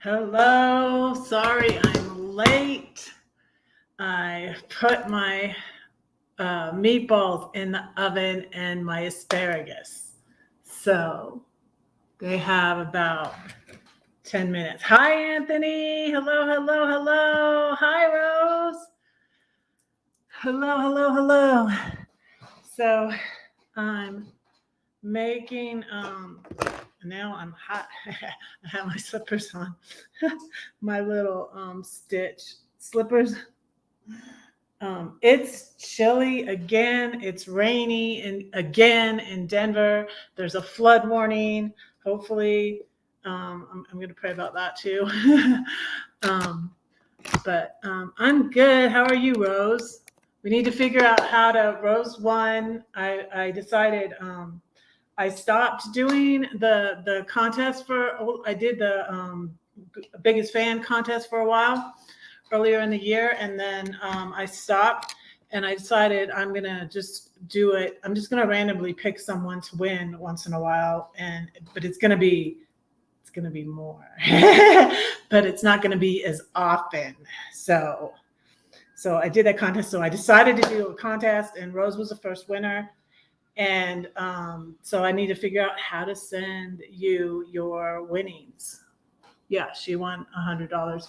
Hello, sorry I'm late. I put my meatballs in the oven and my asparagus. So they have about 10 minutes. Hi, Anthony. Hello, hello, hello. Hi, Rose. Hello, hello, hello. So I'm making, now I'm hot. I have my slippers on, my little stitch slippers. It's chilly again. It's rainy and again in Denver. There's a flood warning. Hopefully, I'm going to pray about that too. um, but I'm good. How are you, Rose? We need to figure out how to. Rose won. I decided. I stopped doing the contest for. I did the biggest fan contest for a while earlier in the year, and then I stopped, and I decided I'm gonna just do it. I'm just gonna randomly pick someone to win once in a while, but it's gonna be more, but it's not gonna be as often. So I did that contest. So I decided to do a contest, and Rose was the first winner. And so I need to figure out how to send you your winnings. Yeah, she won $100.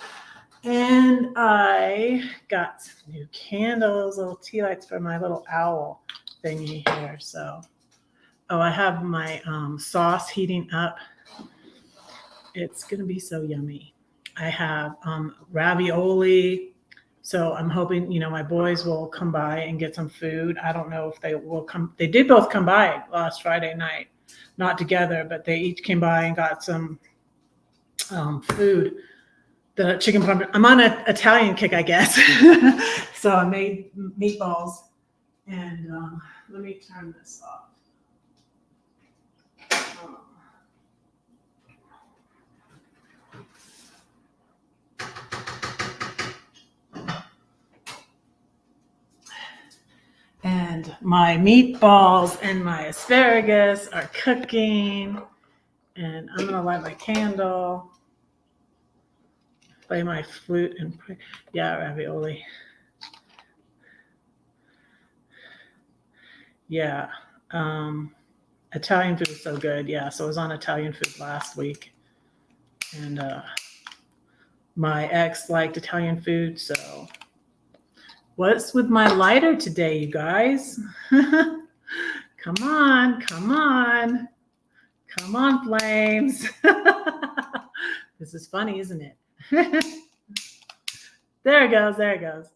And I got some new candles, little tea lights for my little owl thingy here. So, I have my sauce heating up. It's going to be so yummy. I have ravioli. So I'm hoping, my boys will come by and get some food. I don't know if they will come. They did both come by last Friday night, not together, but they each came by and got some food. The chicken parm. I'm on an Italian kick, I guess. So I made meatballs, and let me turn this off. And my meatballs and my asparagus are cooking, and I'm gonna light my candle, play my flute, and pray. Yeah, ravioli. Yeah. Italian food is so good. Yeah, so I was on Italian food last week, and my ex liked Italian food. So what's with my lighter today, you guys? Come on, come on, come on, flames. This is funny, isn't it? There it goes, there it goes.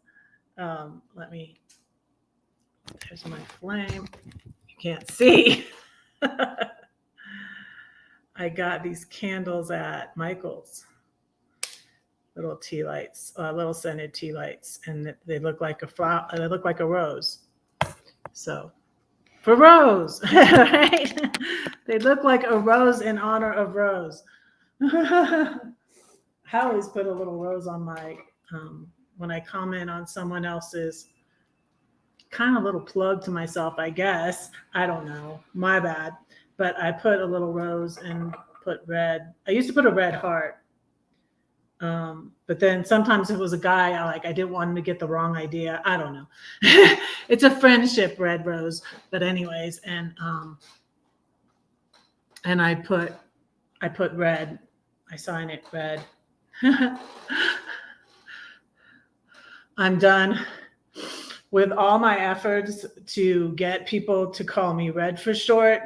There's my flame. You can't see. I got these candles at Michael's. Little tea lights, little scented tea lights, and they look like a flower. They look like a rose. So, for Rose, right? They look like a rose in honor of Rose. I always put a little rose on my when I comment on someone else's. Kind of little plug to myself, I guess. I don't know. My bad. But I put a little rose and put red. I used to put a red heart. But then sometimes it was a guy, I didn't want him to get the wrong idea. I don't know. It's a friendship red rose. But anyways, and I put red. I sign it red. I'm done with all my efforts to get people to call me Red for short.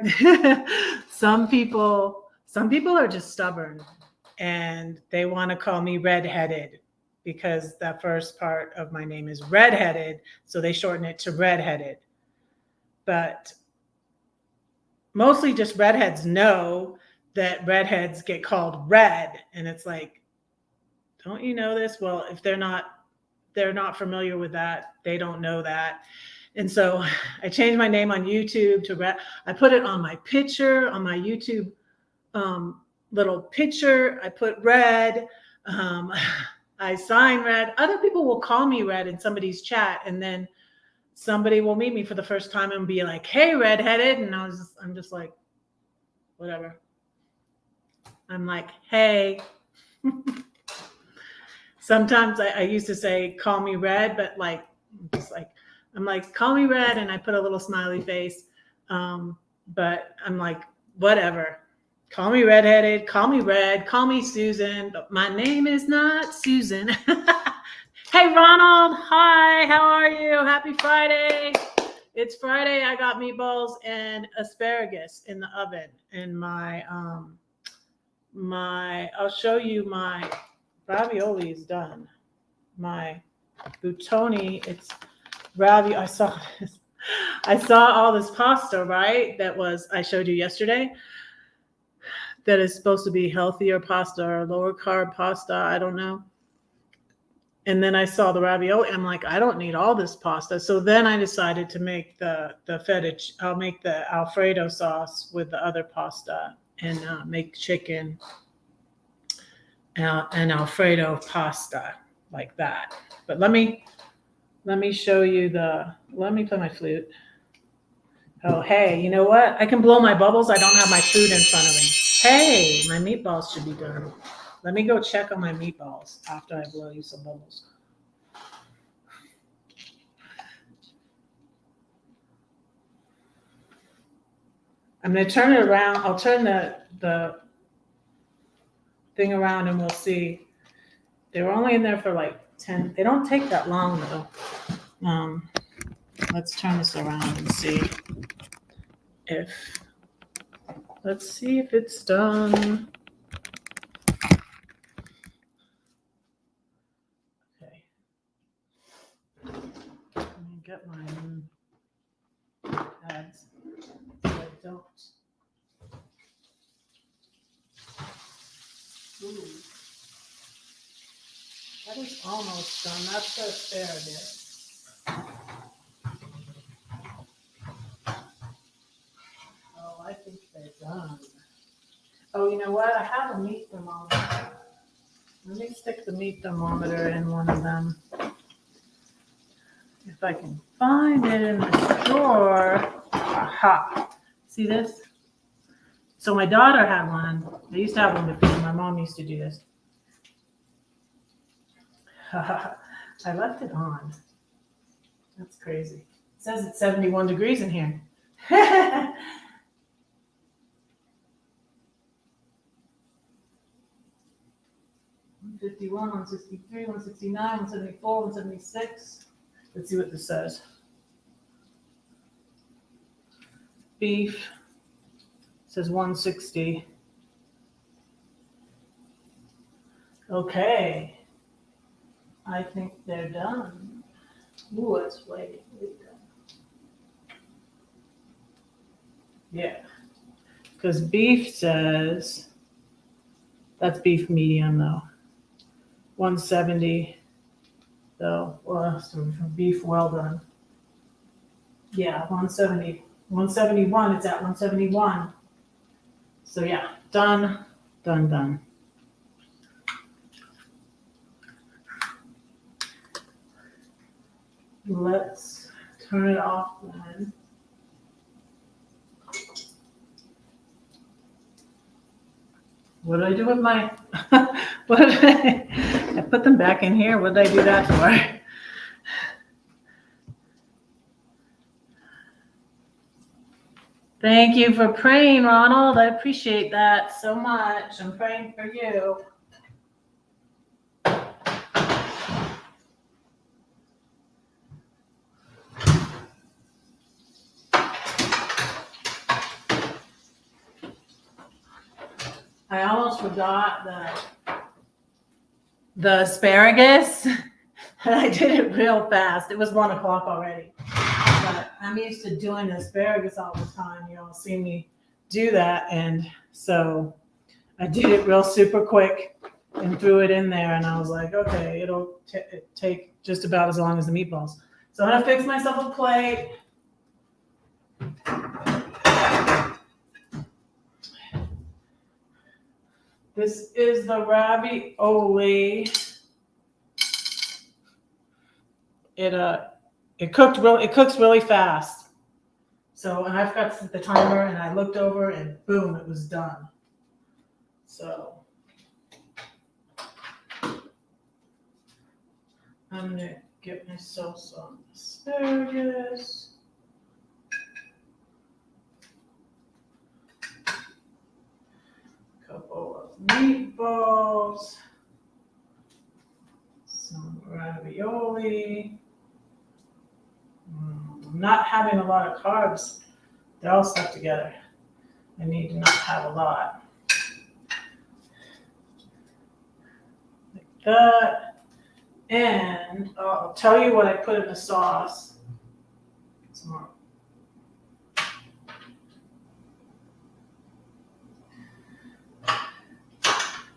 Some people are just stubborn, and they want to call me redheaded because that first part of my name is redheaded, so they shorten it to redheaded. But mostly just redheads know that redheads get called red, and it's like, don't you know this? Well, if they're not familiar with that, they don't know that. And so I changed my name on YouTube to Red. I put it on my picture, on my YouTube little picture. I put red. I sign red. Other people will call me red in somebody's chat, and then somebody will meet me for the first time and be like, "Hey, redheaded," and I'm just like, whatever. I'm like, "Hey." Sometimes I used to say, call me red, but like, just like, I'm like, call me red. And I put a little smiley face. But I'm like, whatever. Call me redheaded, call me red, call me Susan, but my name is not Susan. Hey, Ronald. Hi, how are you? Happy Friday. It's Friday. I got meatballs and asparagus in the oven. And I'll show you my ravioli is done. My buttoni, it's ravioli. I saw this. I saw all this pasta, right? I showed you yesterday. That is supposed to be healthier pasta or lower carb pasta. I don't know. And then I saw the ravioli. I'm like, I don't need all this pasta. So then I decided to make the feta. I'll make the Alfredo sauce with the other pasta and make chicken and Alfredo pasta like that. But let me show you let me play my flute. Oh, hey, you know what? I can blow my bubbles. I don't have my food in front of me. Hey, my meatballs should be done. Let me go check on my meatballs after I blow you some bubbles. I'm going to turn it around. I'll turn the thing around and we'll see. They were only in there for like 10. They don't take that long though. Let's turn this around and see let's see if it's done. Okay. Let me get my pads so I don't. Ooh. That is almost done. That's the asparagus. Oh, I think they're done. Oh, you know what? I have a meat thermometer. Let me stick the meat thermometer in one of them. If I can find it in the drawer. Aha. See this? So my daughter had one. They used to have one before. My mom used to do this. I left it on. That's crazy. It says it's 71 degrees in here. 151, 163, 169, 174, 176. Let's see what this says. Beef. It says 160. Okay. I think they're done. Ooh, it's way done. Yeah. Because beef says, that's beef medium though. 170 though. Well, so beef well done. Yeah, 170. 171. It's at 171. So yeah, done. Let's turn it off then. What did I do with my, I put them back in here. What did I do that for? Thank you for praying, Ronald. I appreciate that so much. I'm praying for you. I almost forgot the asparagus. I did it real fast. It was 1 o'clock already. But I'm used to doing asparagus all the time. You all see me do that. And so I did it real super quick and threw it in there. And I was like, okay, it'll take just about as long as the meatballs. So I'm going to fix myself a plate. This is the ravioli. It cooks really fast. So, and I've got the timer and I looked over and boom, it was done. So I'm gonna get myself some asparagus. Couple of meatballs. Some ravioli. I'm not having a lot of carbs. They're all stuck together. I need to not have a lot. Like that. And I'll tell you what I put in the sauce. Some more.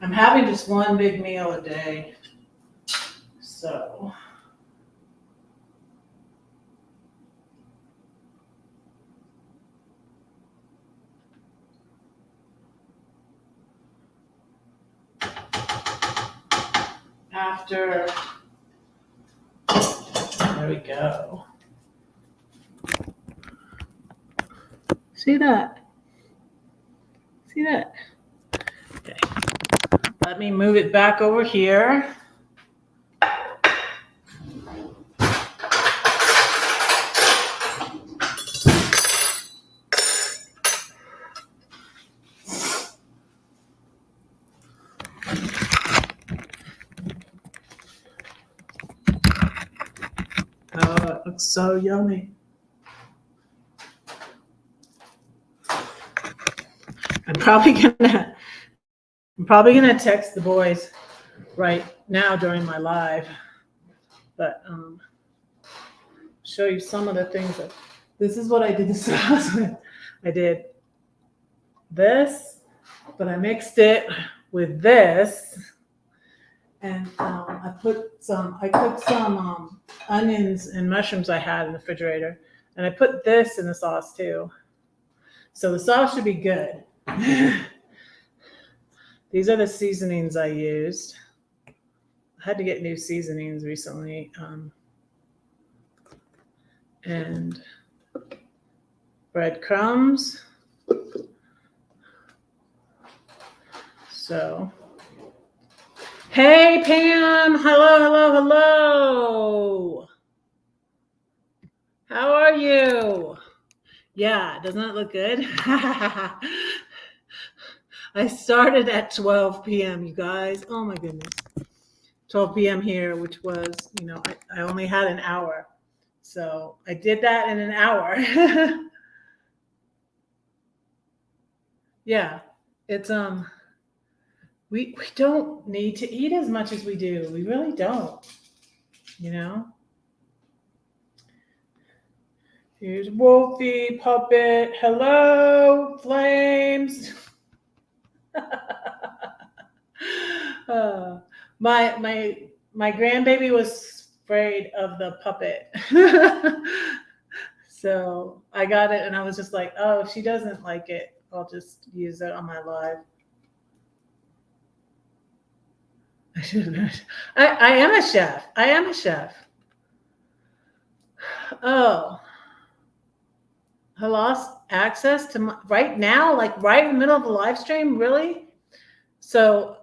I'm having just one big meal a day. So after, there we go. See that? See that? Okay. Let me move it back over here. Oh, it looks so yummy. I'm probably gonna text the boys right now during my live, but show you some of the things that this is what I did the sauce with. I did this, but I mixed it with this, and I cooked some onions and mushrooms I had in the refrigerator, and I put this in the sauce too. So the sauce should be good. These are the seasonings I used. I had to get new seasonings recently. And breadcrumbs. So, hey Pam, hello, hello, hello. How are you? Yeah, doesn't it look good? I started at 12 p.m., you guys. Oh my goodness. 12 p.m. here, which was, I only had an hour. So I did that in an hour. Yeah, it's, we don't need to eat as much as we do. We really don't, Here's Wolfie, Puppet. Hello, Flames. My grandbaby was afraid of the puppet. So I got it and I was just like, oh, if she doesn't like it, I'll just use it on my live. I am a chef. I am a chef. Oh, I lost access to my, right now, like right in the middle of the live stream. Really? So,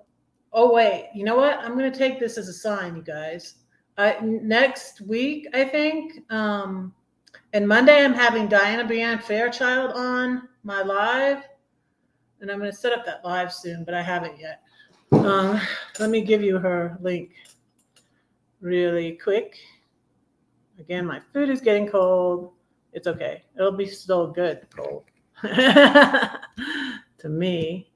oh wait, you know what? I'm going to take this as a sign, you guys. Next week, I think, and Monday, I'm having Diana Brienne Fairchild on my live, and I'm going to set up that live soon, but I haven't yet. Let me give you her link really quick. Again, my food is getting cold. It's okay. It'll be still good cold to me.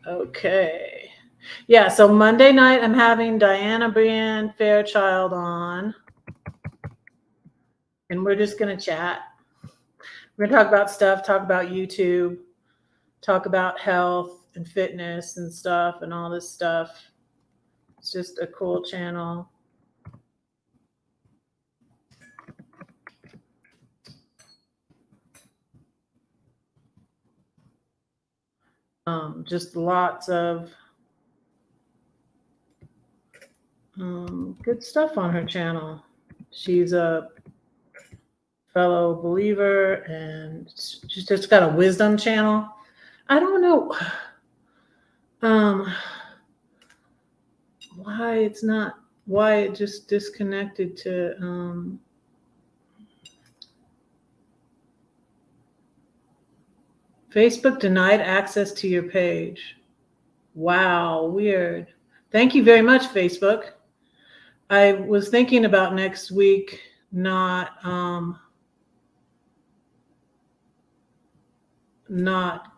Okay. Yeah, so Monday night I'm having Diana Brienne Fairchild on. And we're just going to chat. We're going to talk about stuff, talk about YouTube, talk about health and fitness and stuff and all this stuff. It's just a cool channel. Just lots of Good stuff on her channel. She's a fellow believer, and she's just got a wisdom channel. I don't know why it just disconnected to Facebook denied access to your page. Wow, weird. Thank you very much, Facebook. I was thinking about next week not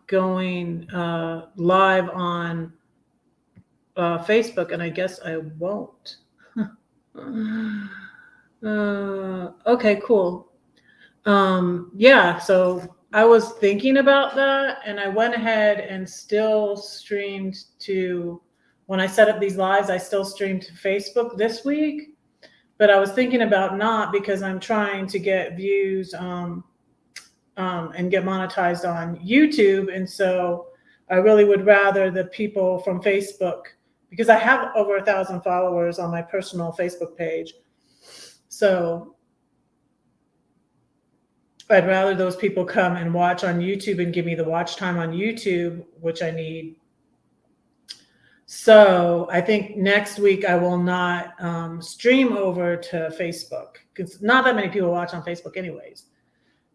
going live on Facebook, and I guess I won't. Okay, cool. Yeah, so I was thinking about that, and I went ahead and still streamed to, when I set up these lives, I still streamed to Facebook this week, but I was thinking about not, because I'm trying to get views and get monetized on YouTube. And so I really would rather the people from Facebook, because I have over 1,000 followers on my personal Facebook page. So I'd rather those people come and watch on YouTube and give me the watch time on YouTube, which I need. So I think next week I will not stream over to Facebook, because not that many people watch on Facebook anyways.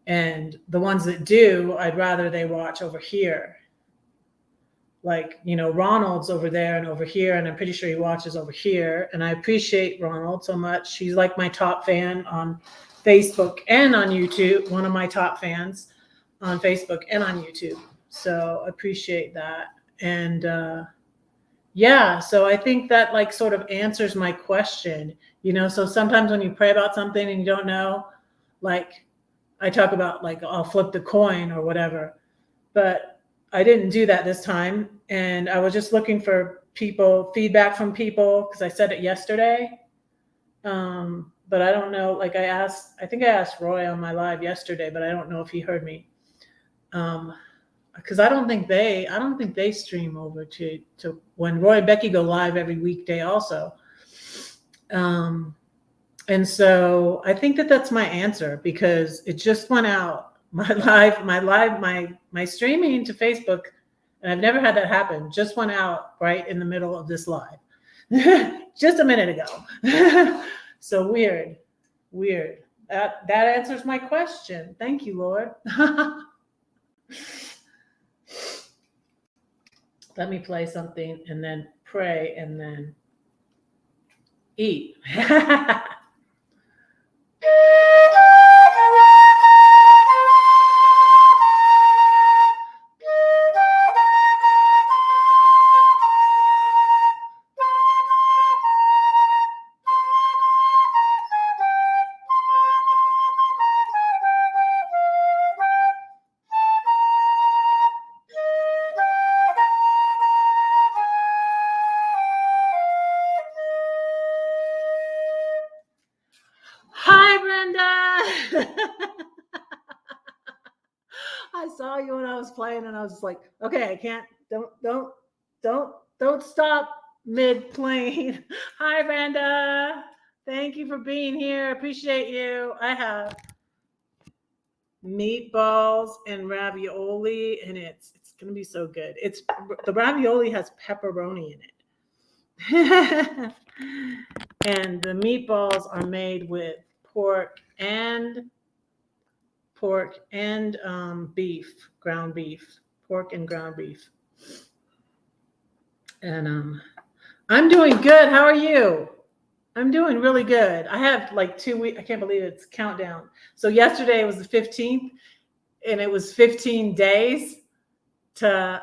And the ones that do, I'd rather they watch over here. Like, Ronald's over there and over here, and I'm pretty sure he watches over here. And I appreciate Ronald so much. He's like my top fan on Facebook and on YouTube, one of my top fans on Facebook and on YouTube. So I appreciate that. And yeah, so I think that like sort of answers my question, so sometimes when you pray about something and you don't know, like I talk about like I'll flip the coin or whatever, but I didn't do that this time. And I was just looking for feedback from people, because I said it yesterday. But I don't know, like I think I asked Roy on my live yesterday, but I don't know if he heard me. Because I don't think they stream over to when Roy and Becky go live every weekday also. And so I think that's my answer, because it just went out. My streaming to Facebook, and I've never had that happen, just went out right in the middle of this live. Just a minute ago. So weird. That answers my question. Thank you, Lord. Let me play something and then pray and then eat. Hi, Brenda. I saw you when I was playing, and I was just like, okay, I can't. Don't stop mid playing. Hi, Brenda. Thank you for being here. Appreciate you. I have meatballs and ravioli, and it's gonna be so good. The ravioli has pepperoni in it. And the meatballs are made with pork and beef, ground beef, pork and ground beef. And I'm doing good. How are you? I'm doing really good. I have like 2 weeks. I can't believe it's countdown. So yesterday was the 15th, and it was 15 days till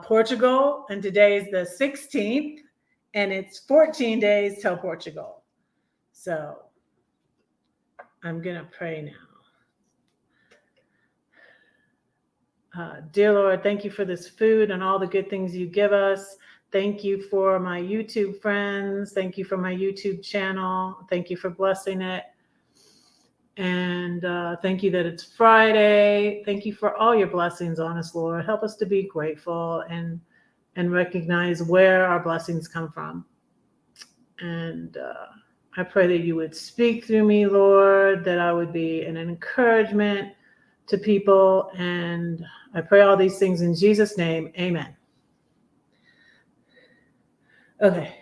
Portugal, and today is the 16th, and it's 14 days till Portugal. So I'm gonna pray now. Dear Lord, thank you for this food and all the good things you give us. Thank you for my YouTube friends. Thank you for my YouTube channel. Thank you for blessing it. And thank you that it's Friday. Thank you for all your blessings on us, Lord. Help us to be grateful and recognize where our blessings come from. And I pray that you would speak through me, Lord, that I would be an encouragement to people. And I pray all these things in Jesus' name. Amen. Okay.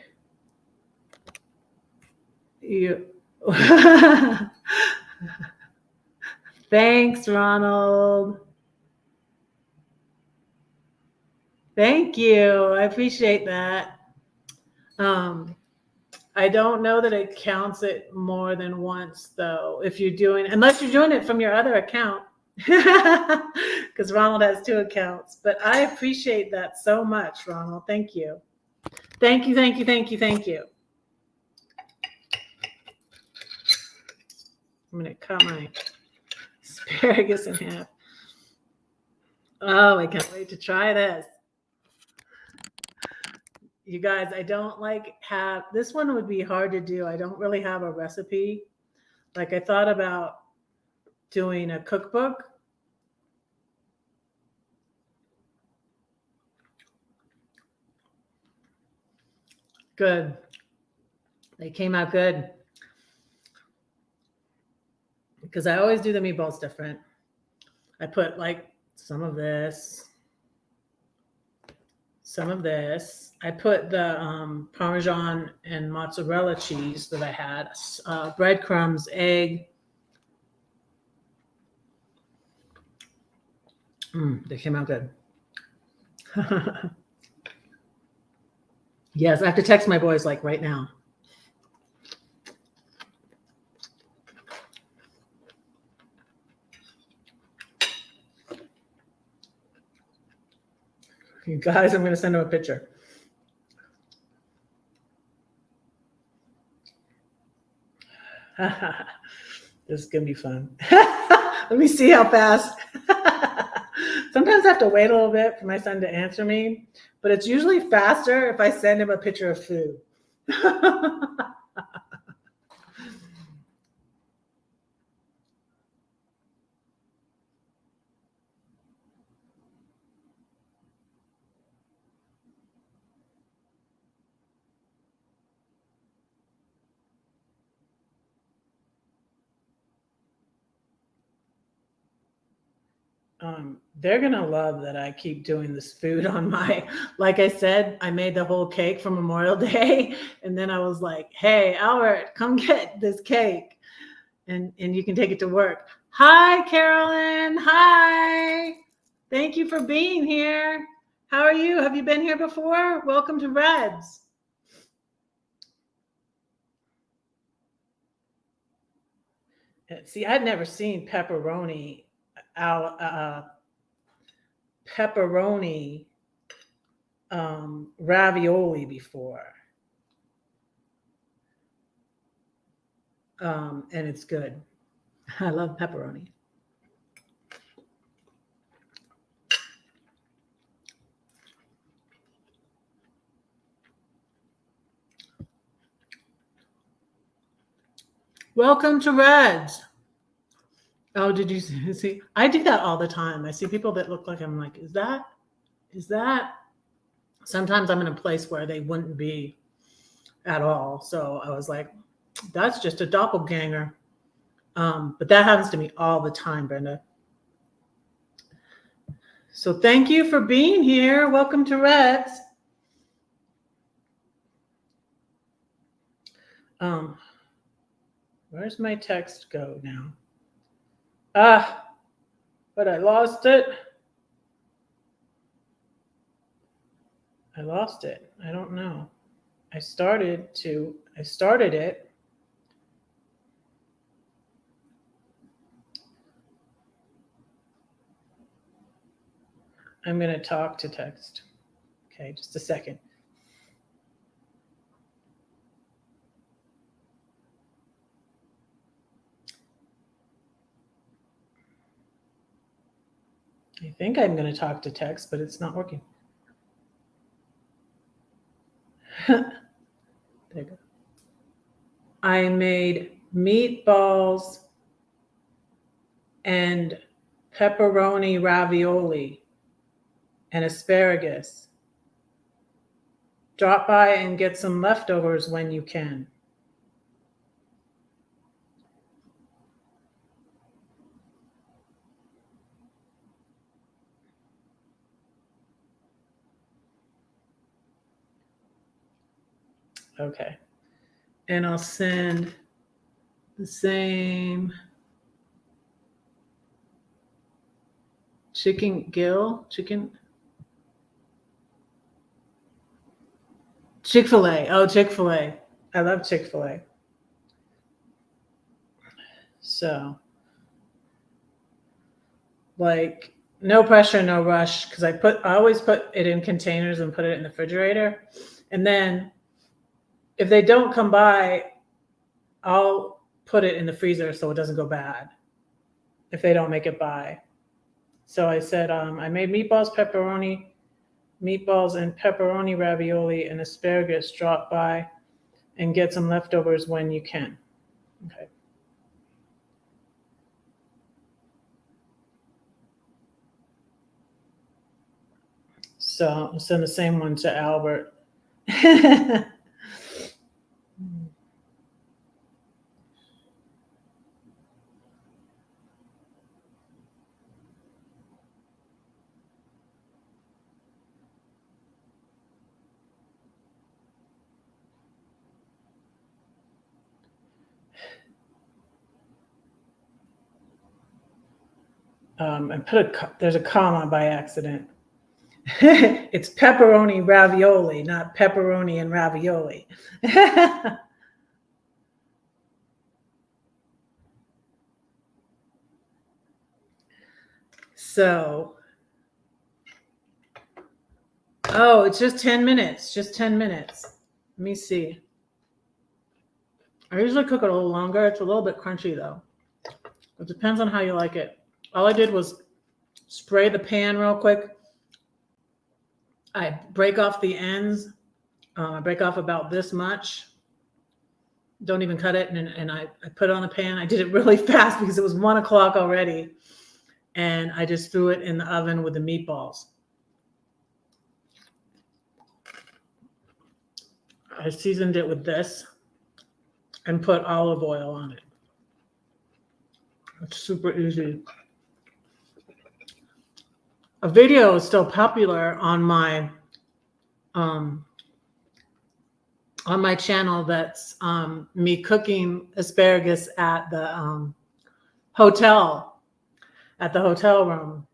Thanks, Ronald. Thank you. I appreciate that. I don't know that it counts it more than once, though, if you're doing, unless you're doing it from your other account, because Ronald has 2 accounts. But I appreciate that so much, Ronald. Thank you. Thank you, thank you, thank you, thank you. I'm going to cut my asparagus in half. Oh, I can't wait to try this. You guys, I don't this one would be hard to do. I don't really have a recipe. Like, I thought about doing a cookbook. Good. They came out good. Because I always do the meatballs different. I put like some of this. I put the Parmesan and mozzarella cheese that I had, breadcrumbs, egg. They came out good. Yes, I have to text my boys like right now. You guys, I'm going to send them a picture. This is going to be fun. Let me see how fast. Sometimes I have to wait a little bit for my son to answer me, but it's usually faster if I send him a picture of food. They're going to love that I keep doing this food on like I said, I made the whole cake for Memorial Day. And then I was like, hey, Albert, come get this cake and you can take it to work. Hi, Carolyn. Hi. Thank you for being here. How are you? Have you been here before? Welcome to Reds. See, I'd never seen pepperoni ravioli before. And it's good. I love pepperoni. Welcome to Reds. Oh, did you see? I do that all the time. I see people that look like I'm like, is that? Sometimes I'm in a place where they wouldn't be at all. So I was like, that's just a doppelganger. But that happens to me all the time, Brenda. So thank you for being here. Welcome to Reds. Where's my text go now? But I lost it. I don't know. I started it. I'm going to talk to text. Okay, just a second. I think I'm going to talk to text, but it's not working. There you go. I made meatballs and pepperoni ravioli and asparagus. Drop by and get some leftovers when you can. Okay. And I'll send the same chicken. Chick-fil-A. Oh, Chick-fil-A. I love Chick-fil-A. So, like, no pressure, no rush, because I always put it in containers and put it in the refrigerator. And then if they don't come by, I'll put it in the freezer so it doesn't go bad if they don't make it by. So I said, I made meatballs and pepperoni ravioli and asparagus. Drop by and get some leftovers when you can. Okay. So I'll send the same one to Albert. And there's a comma by accident. It's pepperoni ravioli, not pepperoni and ravioli. So, oh, it's just 10 minutes. Just 10 minutes. Let me see. I usually cook it a little longer. It's a little bit crunchy though. It depends on how you like it. All I did was spray the pan real quick. I break off the ends. I break off about this much. Don't even cut it. And I put it on the pan. I did it really fast because it was 1 o'clock already. And I just threw it in the oven with the meatballs. I seasoned it with this and put olive oil on it. It's super easy. A video is still popular on my channel. That's me cooking asparagus at the hotel room.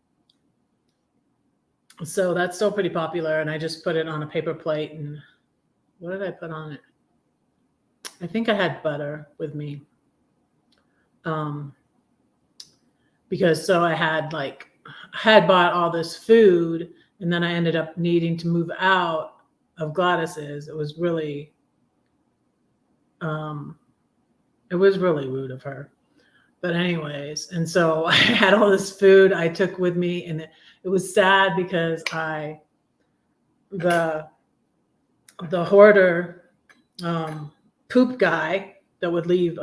So that's still pretty popular, and I just put it on a paper plate. And what did I put on it? I think I had butter with me. Because so I had bought all this food, and then I ended up needing to move out of Gladys's. It was really rude of her. But anyways, and so I had all this food I took with me, and it was sad because the hoarder poop guy that would leave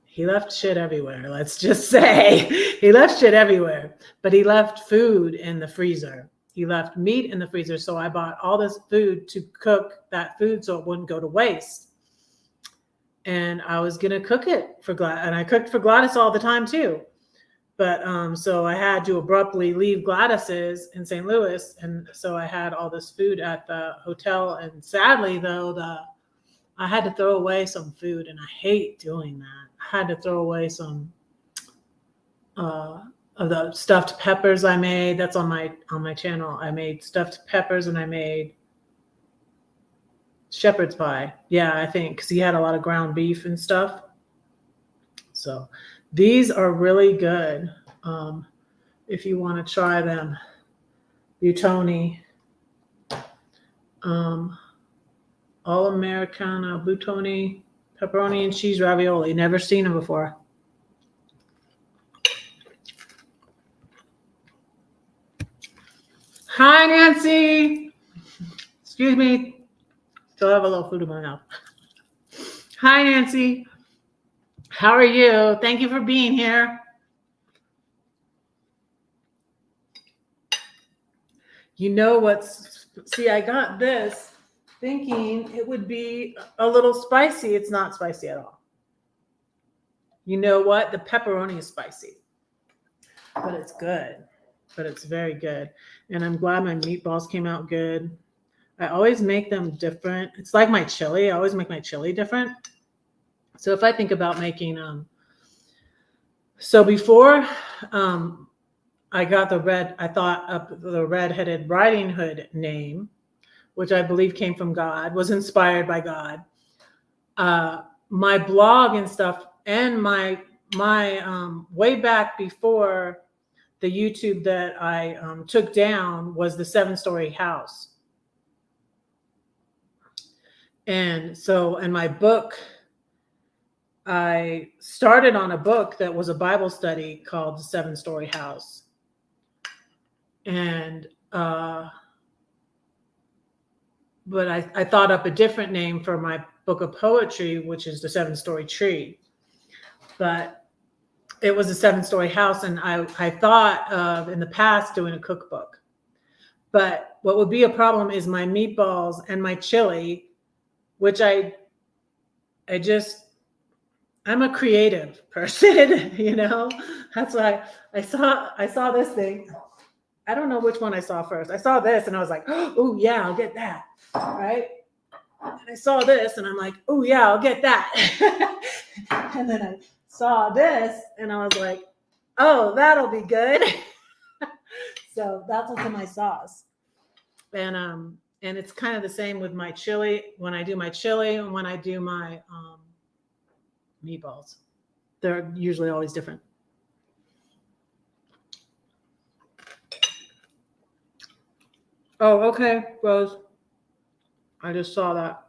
he left shit everywhere. Let's just say he left shit everywhere, but he left food in the freezer. He left meat in the freezer. So I bought all this food to cook that food so it wouldn't go to waste. And I was going to cook it for Gladys. And I cooked for Gladys all the time too. But so I had to abruptly leave Gladys's in St. Louis. And so I had all this food at the hotel. And sadly, though, I had to throw away some food, and I hate doing that. I had to throw away some of the stuffed peppers I made. That's on my channel. I made stuffed peppers, and I made shepherd's pie. Yeah, I think because he had a lot of ground beef and stuff. So these are really good if you want to try them. Buitoni. All Americana, Buitoni, pepperoni and cheese ravioli. Never seen them before. Hi, Nancy. Excuse me. Still have a little food in my mouth. Hi, Nancy. How are you? Thank you for being here. See, I got this thinking it would be a little spicy. It's not spicy at all. You know what? The pepperoni is spicy, but it's good. But it's very good. And I'm glad my meatballs came out good. I always make them different. It's like my chili. I always make my chili different. So if I think about making, so before I got I thought of the Red-Headed Riding Hood name, which I believe came from God, was inspired by God. My blog and stuff, and my way back before the YouTube that I took down was the 7-story house. And so, in my book, I started on a book that was a Bible study called The 7-Story House. And, but I thought up a different name for my book of poetry, which is The 7-Story Tree. But it was a 7-story house, and I thought of in the past doing a cookbook. But what would be a problem is my meatballs and my chili, which I'm a creative person, you know. That's why I saw this thing. I don't know which one I saw first. I saw this and I was like, oh yeah, I'll get that. Right? And I saw this and I'm like, oh yeah, I'll get that. And then I saw this and I was like, oh, that'll be good. So that's what's in my sauce. And it's kind of the same with my chili. When I do my chili and when I do my meatballs, they're usually always different. Oh, okay, Rose. I just saw that.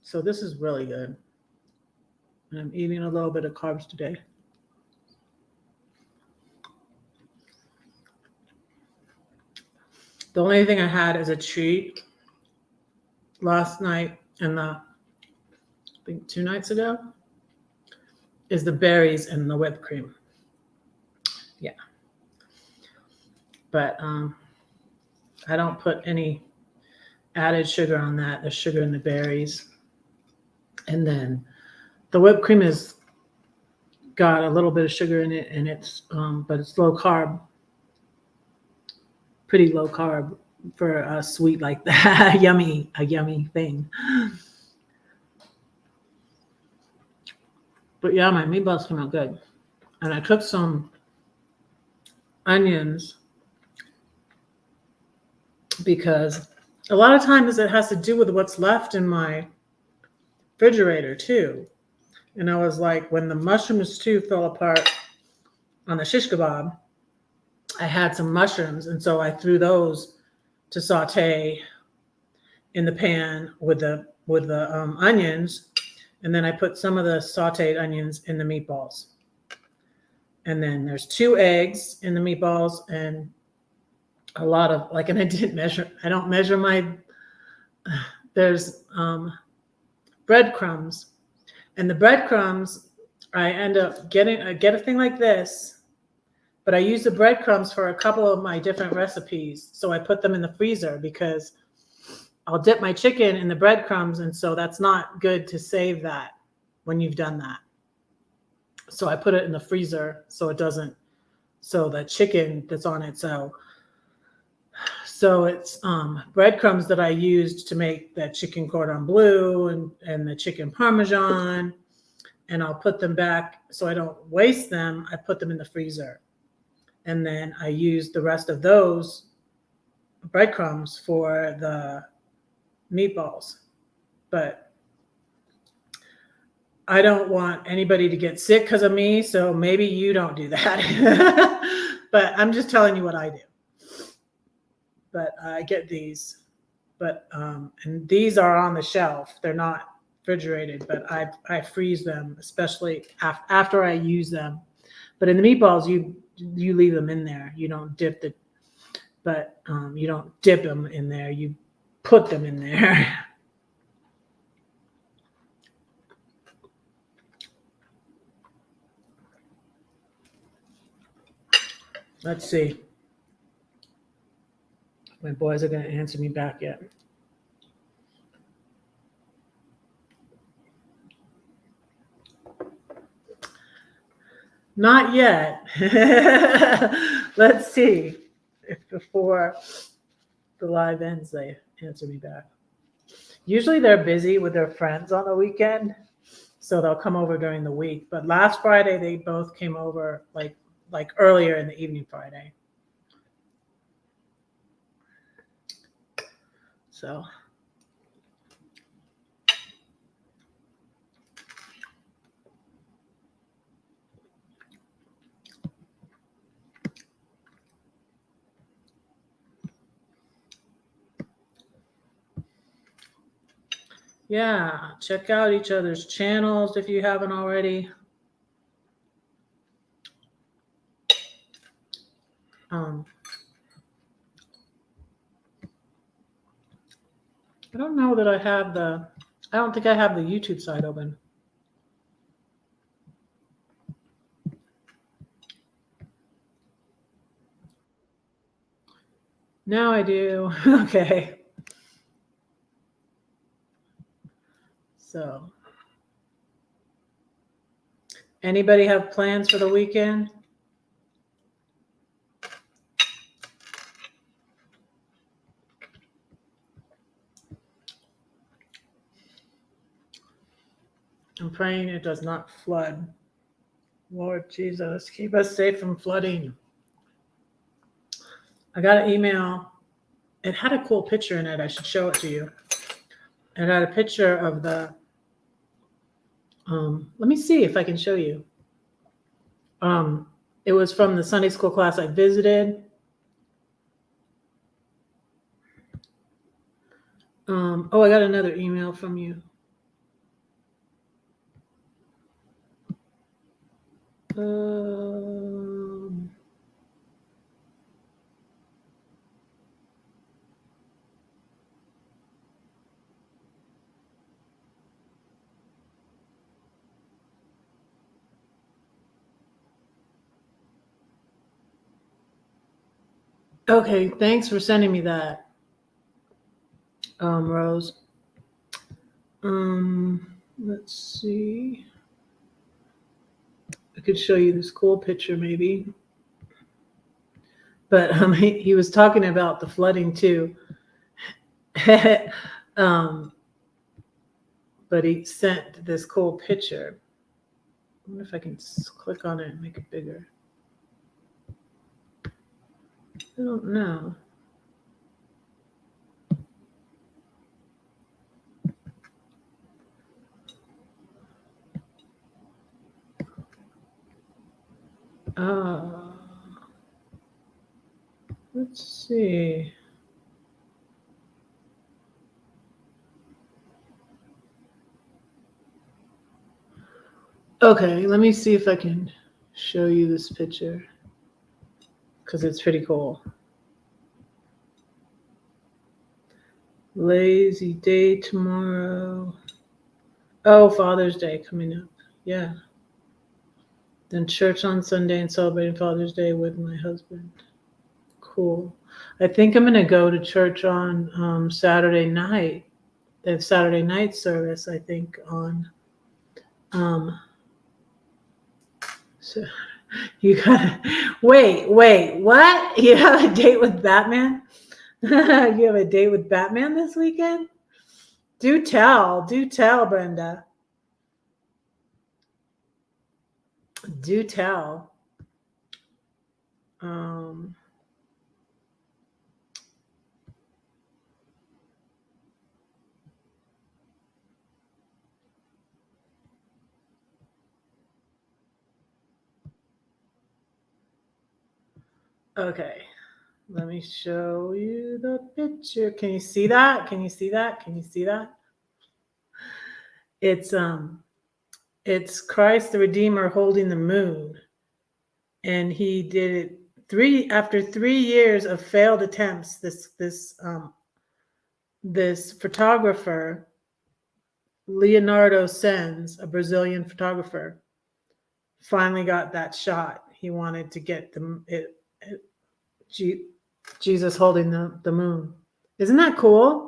So this is really good. And I'm eating a little bit of carbs today. The only thing I had as a treat last night and I think 2 nights ago is the berries and the whipped cream. Yeah. But I don't put any added sugar on that. There's sugar in the berries. And then the whipped cream has got a little bit of sugar in it, and it's but it's low carb. Pretty low carb for a sweet like that. a yummy thing. But yeah, my meatballs came out good. And I cooked some onions because a lot of times it has to do with what's left in my refrigerator too. And I was like, when the mushrooms too fell apart on the shish kebab, I had some mushrooms, and so I threw those to saute in the pan with the onions, and then I put some of the sauteed onions in the meatballs. And then there's 2 eggs in the meatballs and a lot of and I don't measure there's breadcrumbs, and the breadcrumbs I end up get a thing like this. But I use the breadcrumbs for a couple of my different recipes. So I put them in the freezer because I'll dip my chicken in the breadcrumbs. And so that's not good to save that when you've done that. So I put it in the freezer so so the chicken that's on it. So it's breadcrumbs that I used to make that chicken cordon bleu and the chicken parmesan. And I'll put them back so I don't waste them. I put them in the freezer. And then I use the rest of those breadcrumbs for the meatballs. But I don't want anybody to get sick because of me, so maybe you don't do that. But I'm just telling you what I do. But I get these. But and these are on the shelf. They're not refrigerated, but I freeze them, especially after I use them. But in the meatballs, you leave them in there. You don't dip you don't dip them in there. You put them in there. Let's see. My boys are going to answer me back yet. Not yet. Let's see if before the live ends they answer me back. Usually they're busy with their friends on the weekend, so they'll come over during the week. But last Friday they both came over like earlier in the evening Friday. So yeah, check out each other's channels if you haven't already. I don't know that I don't think I have the YouTube side open. Now I do. Okay. So, anybody have plans for the weekend? I'm praying it does not flood. Lord Jesus, keep us safe from flooding. I got an email. It had a cool picture in it. I should show it to you. It had a picture of the, let me see if I can show you. It was from the Sunday school class I visited. Oh, I got another email from you. Okay, thanks for sending me that, Rose. Let's see. I could show you this cool picture maybe. But he was talking about the flooding too. But he sent this cool picture. I wonder if I can click on it and make it bigger. I don't know. Let's see. Okay, let me see if I can show you this picture because it's pretty cool. Lazy day tomorrow. Oh, Father's Day coming up. Yeah. Then church on Sunday and celebrating Father's Day with my husband. Cool. I think I'm going to go to church on Saturday night. They have Saturday night service, I think, on. So you gotta wait, what? You have a date with Batman? You have a date with Batman this weekend? Do tell, Brenda. Do tell. Okay, let me show you the picture. Can you see that? Can you see that? Can you see that? It's Christ the Redeemer holding the moon, and he did it after 3 years of failed attempts. This photographer, Leonardo Sens, a Brazilian photographer, finally got that shot. He wanted to get Jesus holding the moon. Isn't that cool?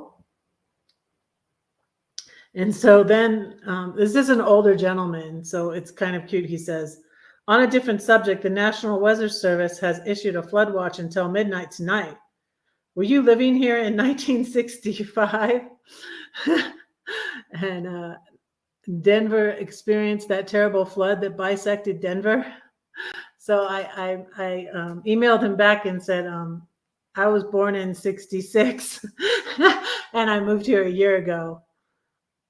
And so then this is an older gentleman, so it's kind of cute. He says, on a different subject, the National Weather Service has issued a flood watch until midnight tonight. Were you living here in 1965? And Denver experienced that terrible flood that bisected Denver. So I emailed him back and said, I was born in 66 and I moved here a year ago.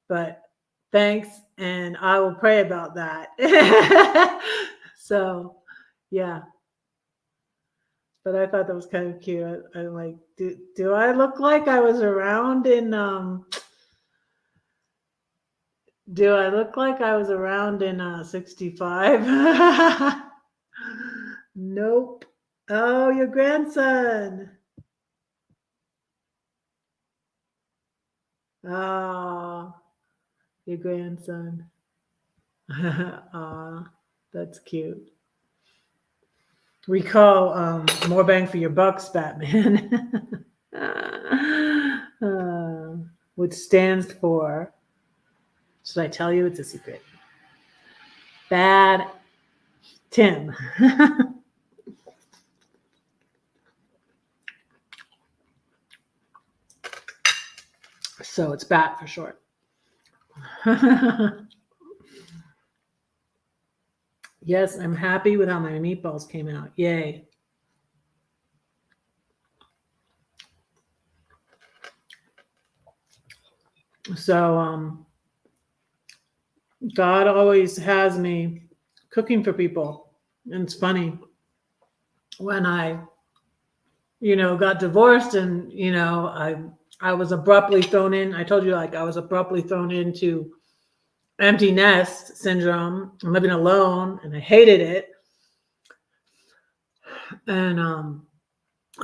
But thanks, and I will pray about that. So, yeah. But I thought that was kind of cute. I'm like, do I look like I was around in do I look like I was around in 65? Nope. Oh, your grandson. Oh, your grandson. Aw, that's cute. We call more bang for your bucks, Batman. Which stands for, should I tell you? It's a secret. Bad Tim. So it's BAT for short. Yes, I'm happy with how my meatballs came out. Yay. So God always has me cooking for people. And it's funny. When I, got divorced and, I was abruptly thrown in. I told you, like, I was abruptly thrown into empty nest syndrome. I'm living alone and I hated it. And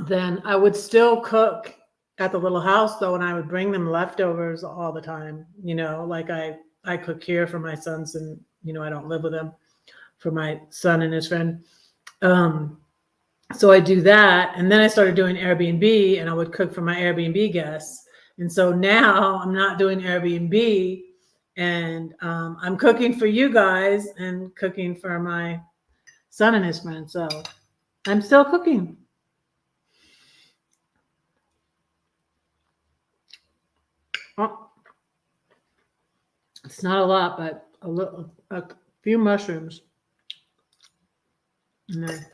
then I would still cook at the little house though, and I would bring them leftovers all the time. Like I cook here for my sons, and I don't live with them, for my son and his friend. So I do that, and then I started doing Airbnb, and I would cook for my Airbnb guests. And so now I'm not doing Airbnb, and I'm cooking for you guys and cooking for my son and his friend. So I'm still cooking. Oh, it's not a lot, but a few mushrooms. And then,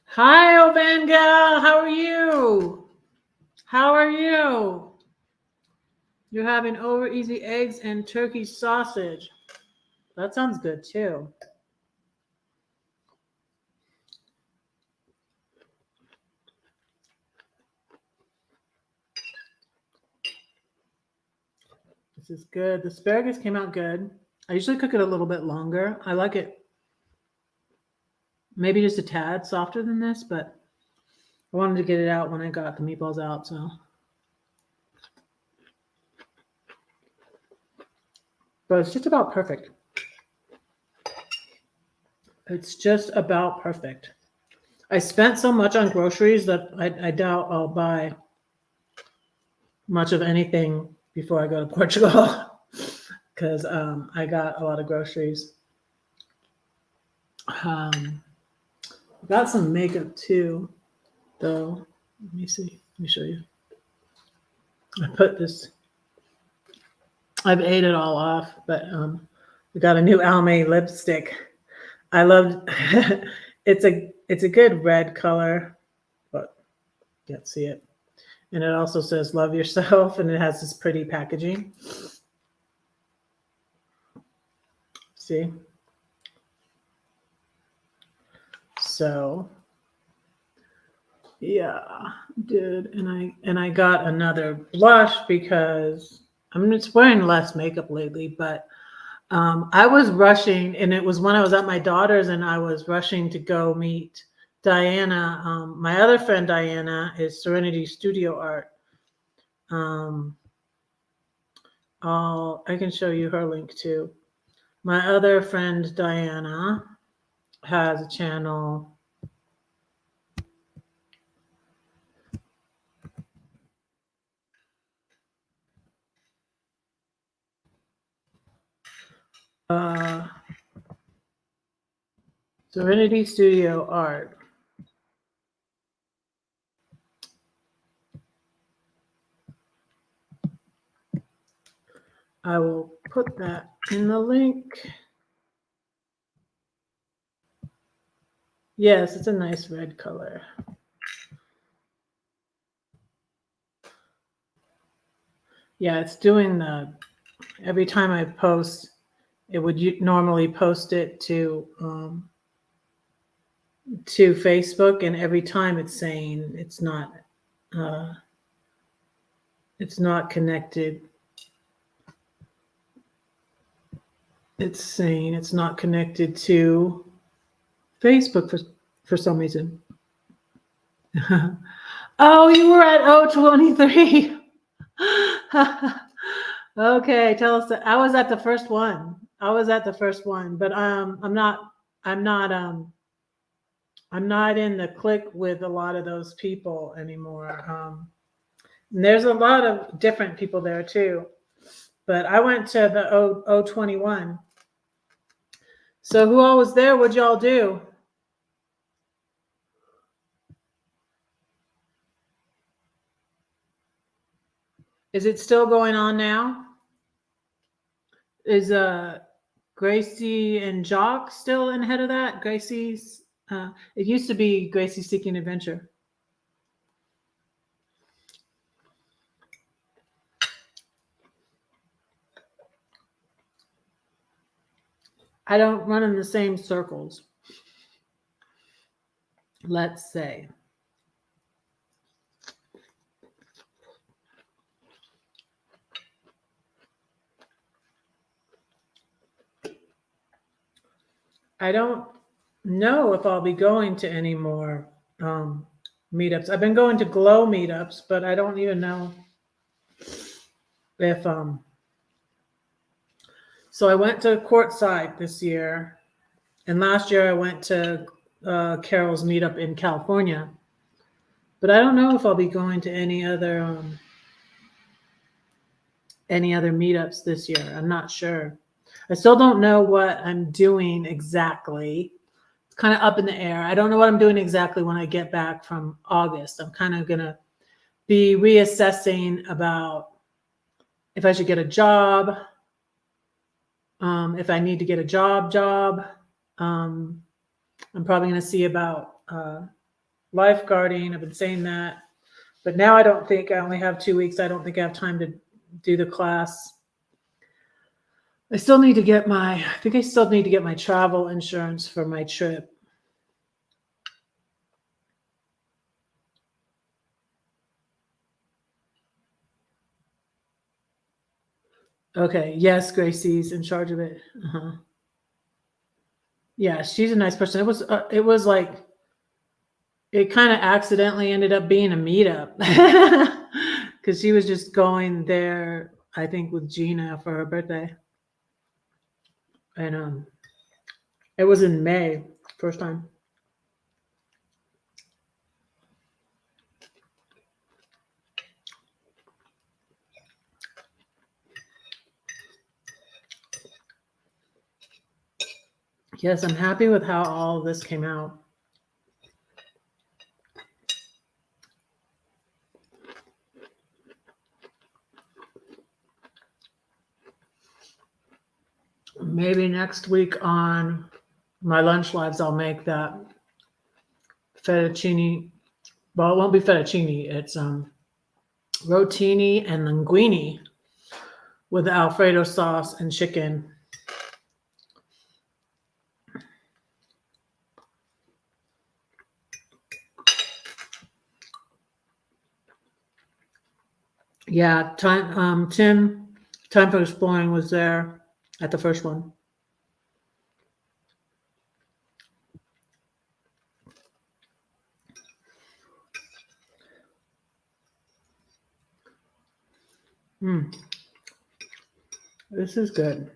hi, Ovanga. How are you? How are you? You're having over easy eggs and turkey sausage. That sounds good too. This is good. The asparagus came out good. I usually cook it a little bit longer. I like it maybe just a tad softer than this, but I wanted to get it out when I got the meatballs out. So, but it's just about perfect. It's just about perfect. I spent so much on groceries that I doubt I'll buy much of anything before I go to Portugal, because I got a lot of groceries. Got some makeup too, though. Let me see. Let me show you. I put this. I've ate it all off, but we got a new Almay lipstick. I loved. It's a good red color, but you can't see it. And it also says "Love Yourself," and it has this pretty packaging. See? So, yeah, did, and I got another blush because I'm just wearing less makeup lately, but I was rushing, and it was when I was at my daughter's, and I was rushing to go meet Diana. My other friend Diana is Serenity Studio Art. I can show you her link too. My other friend Diana has a channel. Serenity Studio Art. I will put that in the link. Yes, it's a nice red color. Yeah, it's doing the, every time I post, it would normally post it to Facebook, and every time it's saying it's not connected. It's saying it's not connected to Facebook for some reason. Oh, you were at O23. Okay, tell us. I was at the first one. But I'm not in the clique with a lot of those people anymore. And there's a lot of different people there too. But I went to the O21. So who all was there? What'd y'all do? Is it still going on now? Is Gracie and Jock still in head of that? Gracie's it used to be Gracie Seeking Adventure. I don't run in the same circles, let's say. I don't know if I'll be going to any more meetups. I've been going to Glow meetups, but I don't even know if so I went to Courtside this year, and last year I went to Carol's meetup in California. But I don't know if I'll be going to any other meetups this year. I'm not sure. I still don't know what I'm doing exactly. It's kind of up in the air. I don't know what I'm doing exactly when I get back from August. I'm kind of going to be reassessing about if I should get a job, if I need to get a job. I'm probably going to see about lifeguarding. I've been saying that. But now I don't think I only have 2 weeks. I don't think I have time to do the class. I still need to get my travel insurance for my trip. Okay. Yes, Gracie's in charge of it. Uh-huh. Yeah, she's a nice person. It was like, it kind of accidentally ended up being a meetup because she was just going there, I think, with Gina for her birthday. And it was in May, first time. Yes, I'm happy with how all of this came out. Maybe next week on my lunch lives, I'll make that fettuccine. Well, it won't be fettuccine. It's rotini and linguine with Alfredo sauce and chicken. Yeah, Tim, Time for Exploring was there at the first one. This is good.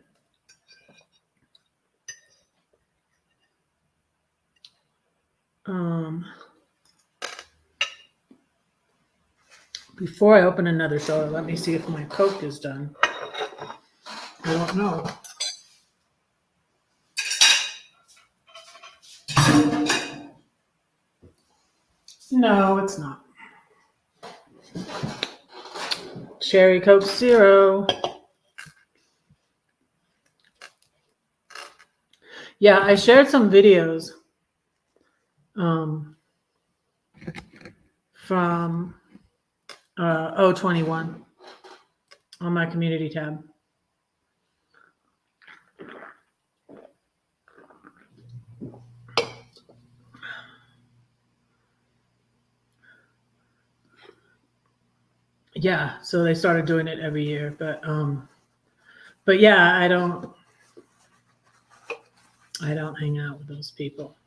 Before I open another soda, let me see if my Coke is done. I don't know. No, it's not. Cherry Coke Zero. Yeah, I shared some videos from 021 on my community tab. Yeah, so they started doing it every year, but yeah, I don't hang out with those people.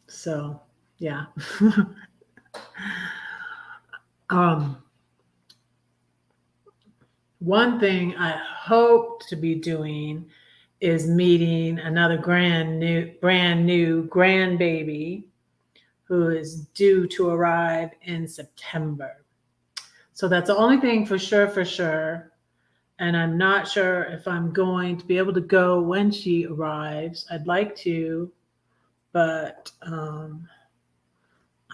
So yeah. One thing I hope to be doing is meeting another brand new grandbaby who is due to arrive in September. So that's the only thing for sure. And I'm not sure if I'm going to be able to go when she arrives. I'd like to, but I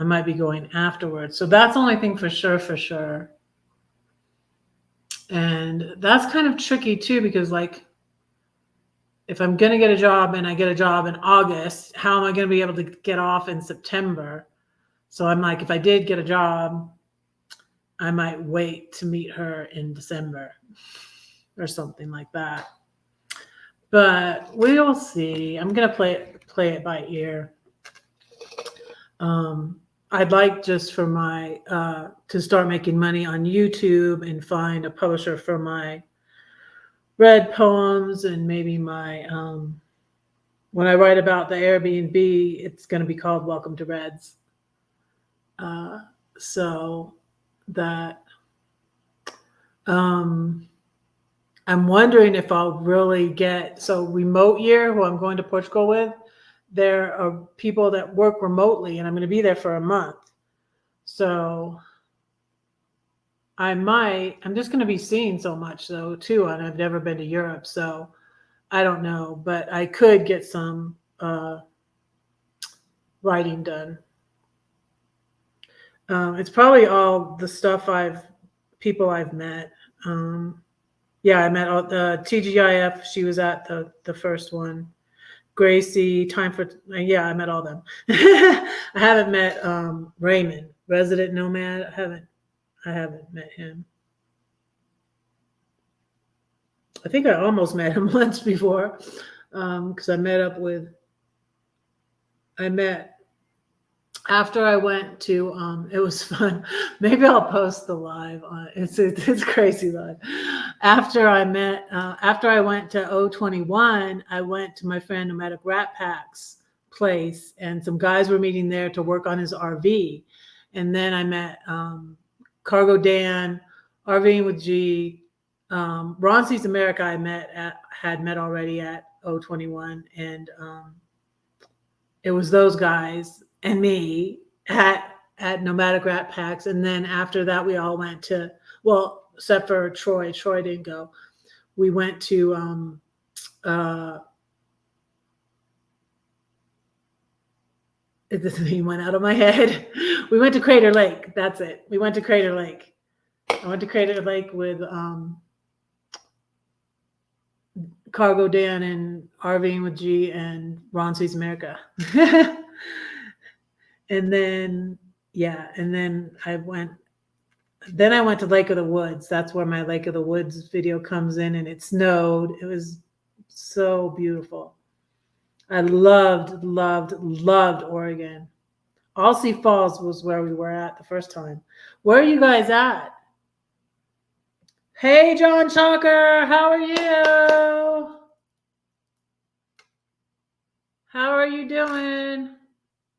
might be going afterwards. So that's the only thing for sure. And that's kind of tricky too, because like, if I'm going to get a job and I get a job in August, how am I going to be able to get off in September? So I'm like, if I did get a job, I might wait to meet her in December or something like that. But we'll see. I'm going to play it by ear. I'd like just for my to start making money on YouTube and find a publisher for my Red poems, and maybe my when I write about the Airbnb, it's going to be called Welcome to Reds. So that I'm wondering if I'll really get remote year, who I'm going to Portugal with. There are people that work remotely, and I'm going to be there for a month. So I'm just going to be seeing so much though too, and I've never been to Europe, so I don't know, but I could get some writing done. It's probably all the stuff people I've met. Yeah, I met all the TGIF. She was at the first one. Gracie, I met all them. I haven't met Raymond, Resident Nomad. I haven't met him. I think I almost met him once before, because I met after I went to it was fun. Maybe I'll post the live on it's crazy live. After I went to 021, I went to my friend Nomadic Rat Pack's place, and some guys were meeting there to work on his RV. And then I met Cargo Dan, RVing with G, Ron Sees America. Had met already at 021, and it was those guys and me at Nomadic Rat Packs. And then after that, we all went to, well, except for Troy. Troy didn't go. We went to he went out of my head. We went to Crater Lake. That's it. We went to Crater Lake. I went to Crater Lake with Cargo Dan and RVing with G and Ron Sees America. And then I went to Lake of the Woods. That's where my Lake of the Woods video comes in, and it snowed. It was so beautiful. I loved Oregon. Alsea Falls was where we were at the first time. Where are you guys at? Hey, John Chalker, how are you? How are you doing?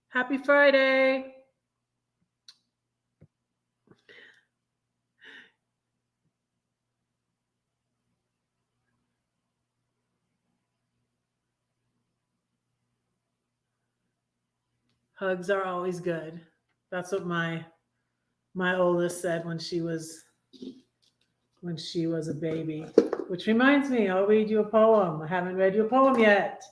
Happy Friday. Hugs are always good. That's what my oldest said when she was a baby. Which reminds me, I'll read you a poem. I haven't read you a poem yet.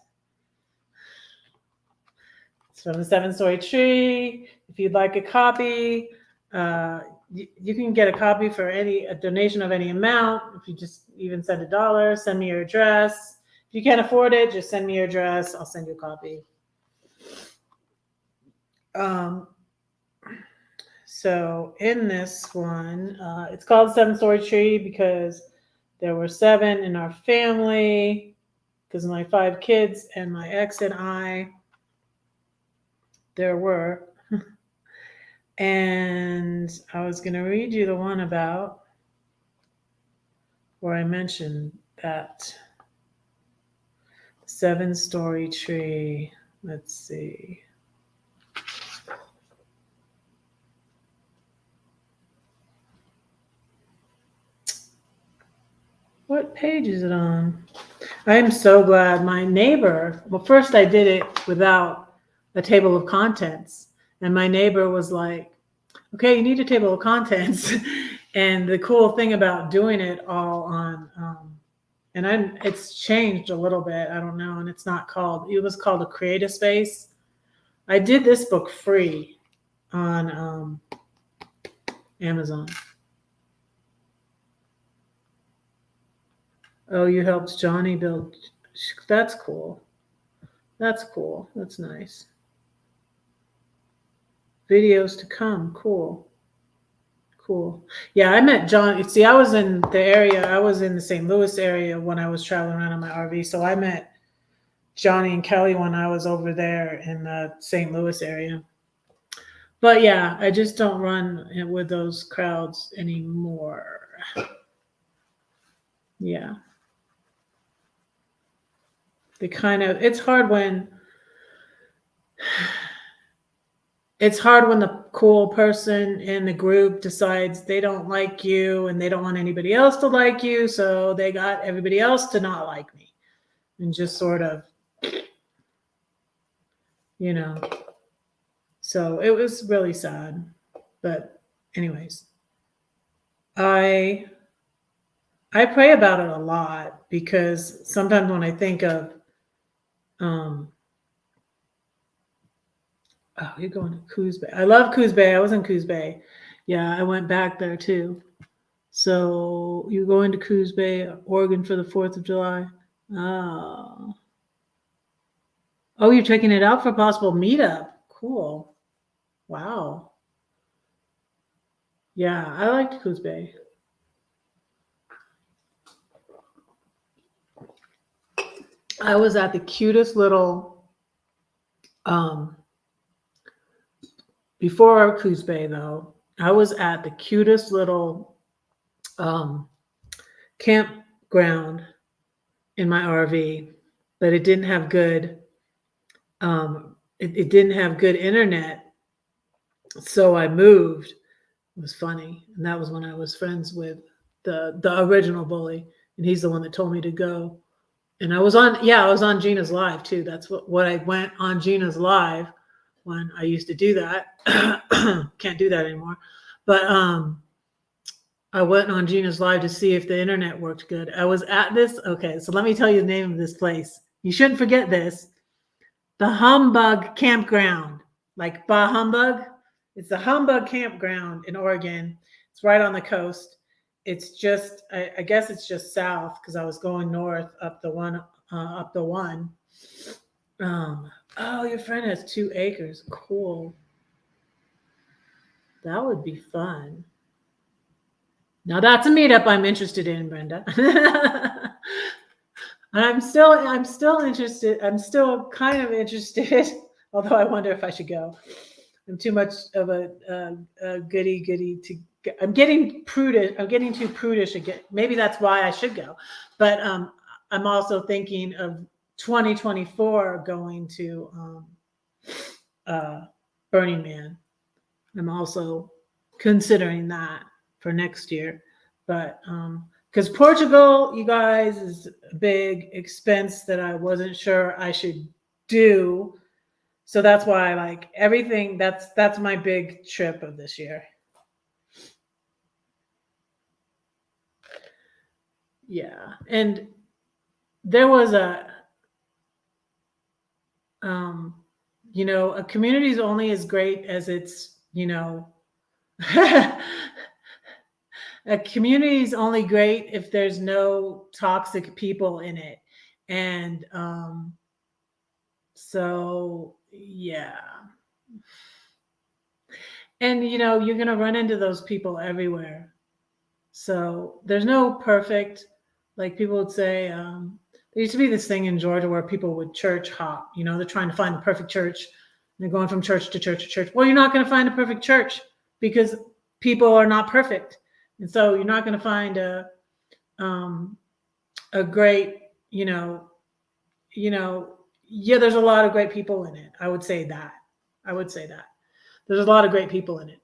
It's from the Seven Story Tree. If you'd like a copy, you can get a copy for a donation of any amount. If you just even send $1, send me your address. If you can't afford it, just send me your address. I'll send you a copy. So in this one, it's called Seven Story Tree because there were 7 in our family, because of my 5 kids and my ex and I. There were. And I was going to read you the one about where I mentioned that 7-story tree. Let's see. What page is it on? I'm so glad my neighbor, well, first I did it without a table of contents. And my neighbor was like, okay, you need a table of contents. And the cool thing about doing it all on, it's changed a little bit. I don't know. And it was called a Creative Space. I did this book free on Amazon. Oh, you helped Johnny build. That's cool. That's cool. That's nice. Videos to come. Cool. Cool. Yeah, I met John. See, I was in the area. I was in the St. Louis area when I was traveling around in my RV. So I met Johnny and Kelly when I was over there in the St. Louis area. But yeah, I just don't run with those crowds anymore. Yeah. It's hard when the cool person in the group decides they don't like you and they don't want anybody else to like you. So they got everybody else to not like me and just sort of, so it was really sad. But anyways, I pray about it a lot because sometimes when I think of, oh, you're going to Coos Bay. I love Coos Bay. I was in Coos Bay. Yeah, I went back there too. So you're going to Coos Bay, Oregon for the 4th of July. Oh, you're checking it out for a possible meetup. Cool. Wow. Yeah, I liked Coos Bay. I was at the cutest little, before Coos Bay though, I was at the cutest little campground in my RV, but it didn't have good, it didn't have good internet. So I moved. It was funny. And that was when I was friends with the original bully. And he's the one that told me to go. And I was on Gina's Live too. That's what I went on Gina's Live when I used to do that. Can't do that anymore. But I went on Gina's Live to see if the internet worked good. I was at this. Okay, so let me tell you the name of this place. You shouldn't forget this. The Humbug Campground. Like Bah Humbug. It's the Humbug Campground in Oregon. It's right on the coast. It's just, I guess it's just south because I was going north up the one. Oh, your friend has 2 acres. Cool. That would be fun. Now that's a meetup I'm interested in, Brenda. And I'm still interested. I'm still kind of interested, although I wonder if I should go. I'm too much of a goody to. I'm getting prudish. I'm getting too prudish again. Maybe that's why I should go. But I'm also thinking of 2024 going to Burning Man. I'm also considering that for next year. But because Portugal, you guys, is a big expense that I wasn't sure I should do. So that's why I like everything. That's my big trip of this year. Yeah. And there was a community is only as great as its, a community is only great if there's no toxic people in it. And so, yeah. And, you're going to run into those people everywhere. So there's no perfect, like people would say, there used to be this thing in Georgia where people would church hop. They're trying to find the perfect church. And they're going from church to church to church. Well, you're not going to find a perfect church because people are not perfect. And so you're not going to find a great, yeah, there's a lot of great people in it. I would say that. There's a lot of great people in it.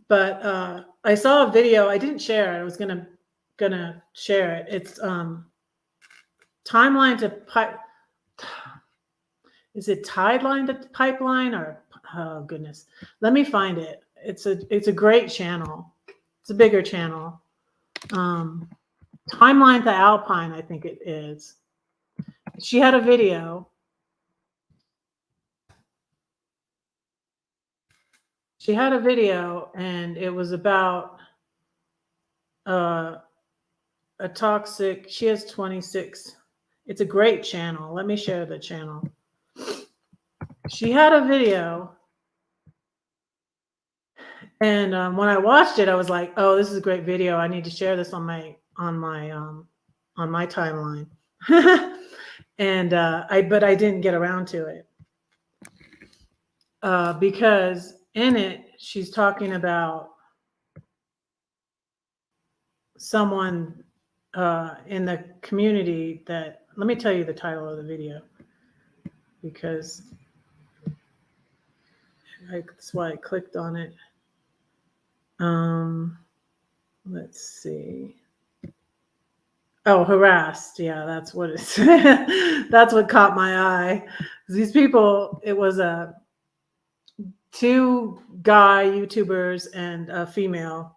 But I saw a video. I didn't share it. I was gonna share it. It's timeline to pipe. Is it tideline to pipeline or oh goodness? Let me find it. It's a great channel. It's a bigger channel. Timeline to Alpine, I think it is. She had a video. She had a video, and it was about a toxic. She has 26. It's a great channel. Let me share the channel. She had a video, and when I watched it, I was like, "Oh, this is a great video. I need to share this on my timeline." And but I didn't get around to it because in it she's talking about someone in the community that. Let me tell you the title of the video because that's why I clicked on it. Let's see. Oh, harassed. Yeah, that's what it's. That's what caught my eye. These people. It was two guy YouTubers and a female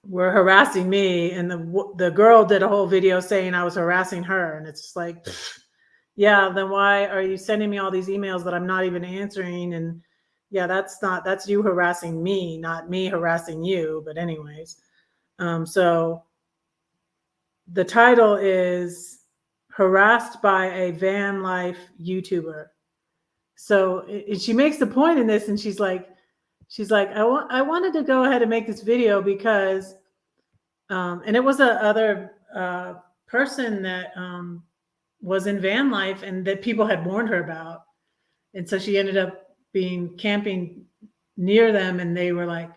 were harassing me, and the girl did a whole video saying I was harassing her, and it's just like, yeah, then why are you sending me all these emails that I'm not even answering? And yeah, that's you harassing me, not me harassing you. But anyways, so the title is Harassed by a Van Life YouTuber. So she makes the point in this, and she's like, I wanted to go ahead and make this video because, and it was a other person that was in van life and that people had warned her about. And so she ended up being camping near them, and they were like,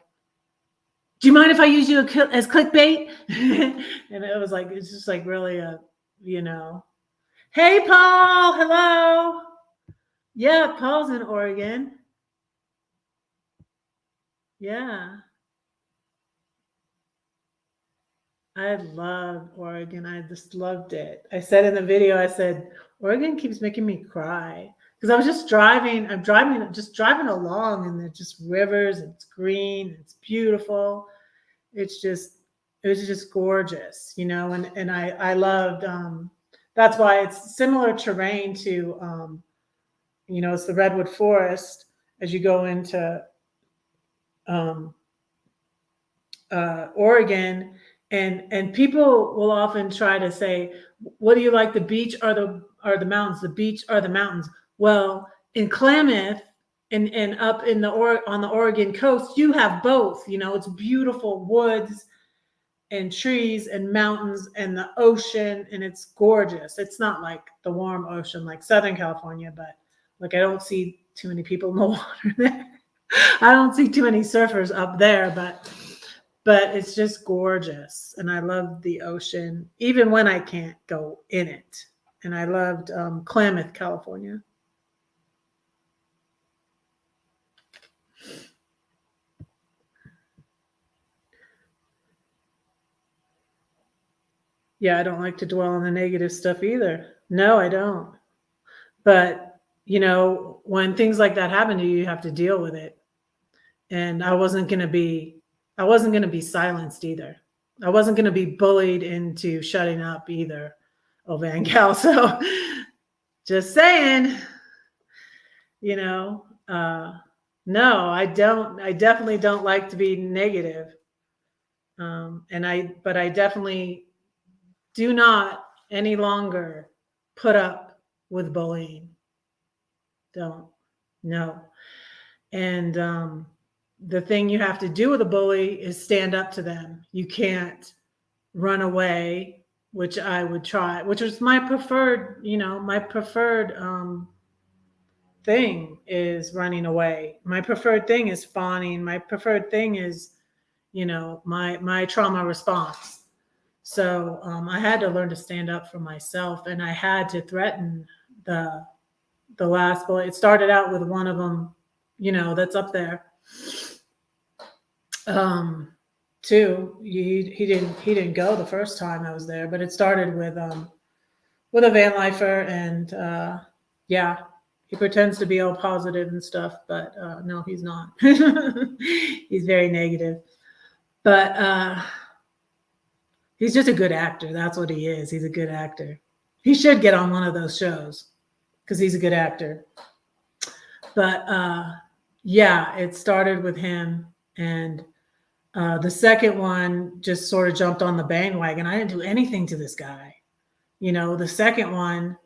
"Do you mind if I use you as clickbait?" And it was like, it's just like really Hey, Paul, hello. Yeah, Paul's in Oregon. Yeah. I love Oregon. I just loved it. I said in the video, I said, Oregon keeps making me cry. Because I was just driving, just driving along, and there's just rivers, and it's green, it's beautiful. It was just gorgeous, and I loved, that's why it's similar terrain to, it's the Redwood Forest as you go into Oregon, and people will often try to say, "What do you like, the beach or the mountains?" The beach or the mountains? Well, in Klamath and up in on the Oregon coast, you have both. It's beautiful woods and trees and mountains and the ocean, and it's gorgeous. It's not like the warm ocean like Southern California, but like I don't see too many people in the water there. I don't see too many surfers up there, but it's just gorgeous. And I love the ocean, even when I can't go in it. And I loved Klamath, California. Yeah, I don't like to dwell on the negative stuff either. No, I don't. But, when things like that happen to you, you have to deal with it. And I wasn't going to be silenced either. I wasn't going to be bullied into shutting up either, Gal. So just saying, you know, no, I don't. I definitely don't like to be negative. But I definitely do not any longer put up with bullying. Don't. No. And the thing you have to do with a bully is stand up to them. You can't run away, which I would try, which was my preferred, my preferred thing is running away. My preferred thing is fawning. My preferred thing is, my trauma response. So I had to learn to stand up for myself, and I had to threaten the last bully. It started out with one of them, that's up there. Two, he didn't go the first time I was there, but it started with a van lifer, and yeah, he pretends to be all positive and stuff, but no, he's not. He's very negative, but he's just a good actor. That's what he is. He's a good actor. He should get on one of those shows because he's a good actor. But yeah, it started with him, and the second one just sort of jumped on the bandwagon. I didn't do anything to this guy. The second one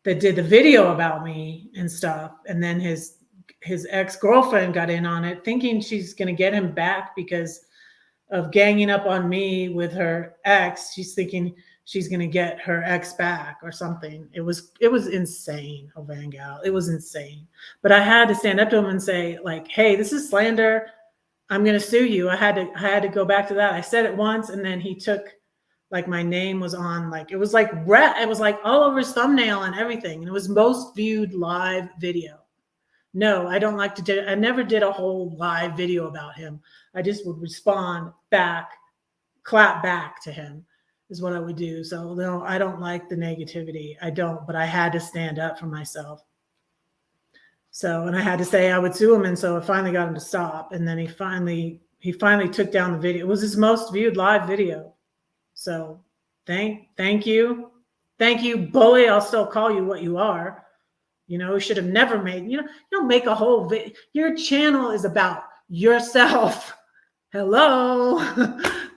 that did the video about me and stuff, and then his ex-girlfriend got in on it, thinking she's going to get him back because of ganging up on me with her ex. She's thinking she's going to get her ex back or something. It was insane, Gal. It was insane. But I had to stand up to him and say, like, hey, this is slander. I'm going to sue you. I had to go back to that. I said it once, and then he took, like, my name was on, like, it was like all over his thumbnail and everything. And it was most viewed live video. No, I don't like to do. I never did a whole live video about him. I just would respond back, clap back to him is what I would do. So no, I don't like the negativity. I don't, but I had to stand up for myself. So, and I had to say I would sue him. And so I finally got him to stop. And then he finally took down the video. It was his most viewed live video. So thank you. Thank you, bully. I'll still call you what you are. You should have never made, you don't make a whole video. Your channel is about yourself. Hello.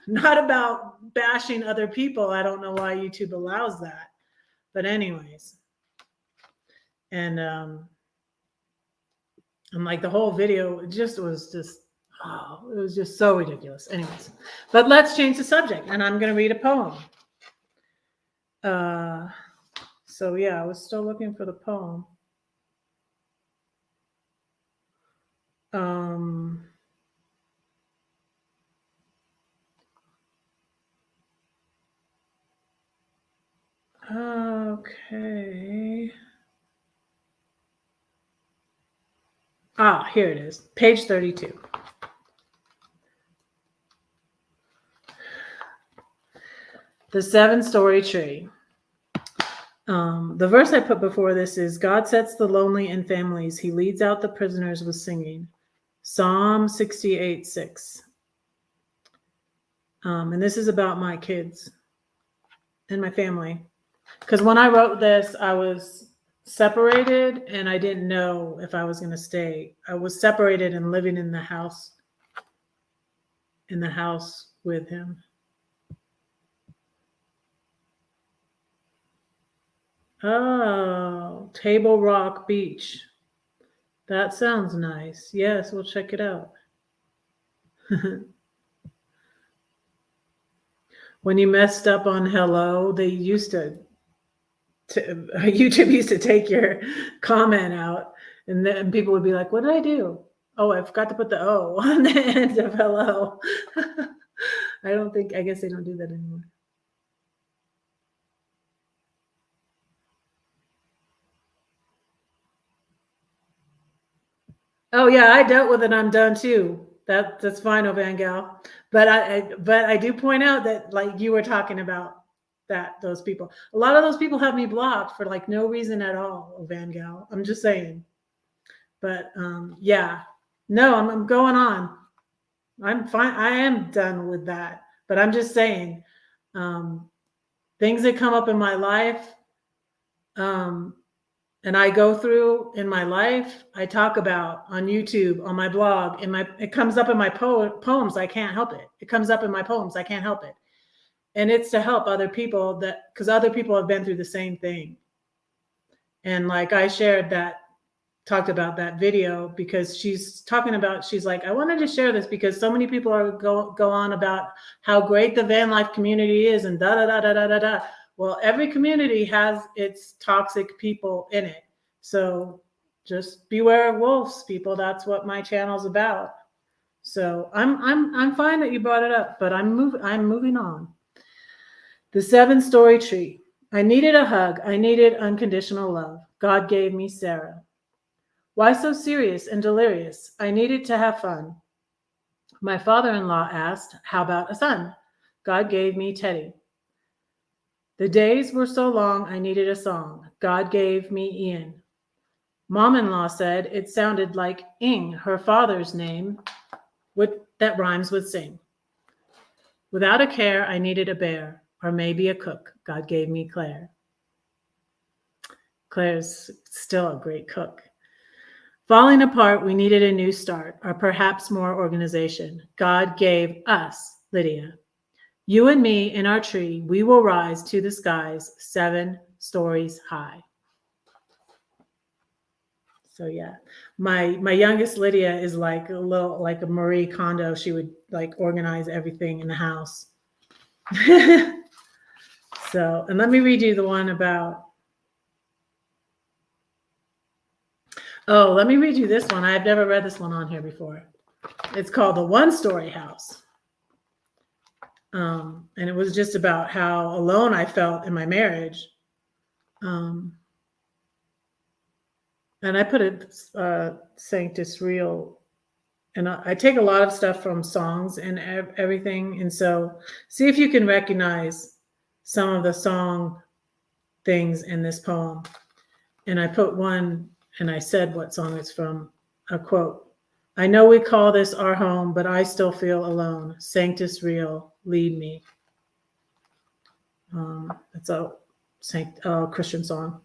Not about bashing other people. I don't know why YouTube allows that. But anyways. And like the whole video, it was just so ridiculous. Anyways. But let's change the subject. And I'm going to read a poem. So yeah, I was still looking for the poem. Okay. Here it is. Page 32. The 7-story tree. The verse I put before this is, God sets the lonely in families. He leads out the prisoners with singing. Psalm 68:6. And this is about my kids and my family. Because when I wrote this, I was separated and I didn't know if I was going to stay. I was separated and living in the house with him. Oh, Table Rock Beach. That sounds nice. Yes, we'll check it out. When you messed up on Hello, they used to YouTube used to take your comment out, and then people would be like, what did I do? Oh, I forgot to put the O on the end of Hello. I guess they don't do that anymore. Oh yeah, I dealt with it. I'm done too. That's fine, Gal. But I do point out that, like you were talking about, that those people, a lot of those people have me blocked for like no reason at all, Gal. I'm just saying. But yeah, no, I'm going on. I'm fine. I am done with that. But I'm just saying, things that come up in my life, and I go through in my life, I talk about on YouTube, on my blog, it comes up in my poems. I can't help it. It comes up in my poems. I can't help it. And it's to help other people because other people have been through the same thing. And like I talked about that video because she's like, I wanted to share this because so many people are go on about how great the van life community is and da da da da da da da. Well, every community has its toxic people in it. So just beware of wolves, people. That's what my channel's about. So I'm fine that you brought it up, but I'm moving on. The 7-story tree. I needed a hug. I needed unconditional love. God gave me Sarah. Why so serious and delirious? I needed to have fun. My father-in-law asked, how about a son? God gave me Teddy. The days were so long, I needed a song. God gave me Ian. Mom-in-law said it sounded like Ing, her father's name, that rhymes with sing. Without a care, I needed a bear, or maybe a cook. God gave me Claire. Claire's still a great cook. Falling apart, we needed a new start, or perhaps more organization. God gave us Lydia. You and me in our tree, we will rise to the skies 7 stories high. So yeah, my youngest Lydia is like a Marie Kondo. She would like organize everything in the house. So, and let me read you the one about. Oh, let me read you this one. I've never read this one on here before. It's called The 1-Story House. And it was just about how alone I felt in my marriage. And I put it Sanctus Real. And I take a lot of stuff from songs and everything. And so see if you can recognize some of the song things in this poem. And I put one, and I said what song it's from, a quote. I know we call this our home, but I still feel alone. Sanctus Real, lead me. It's a Christian song.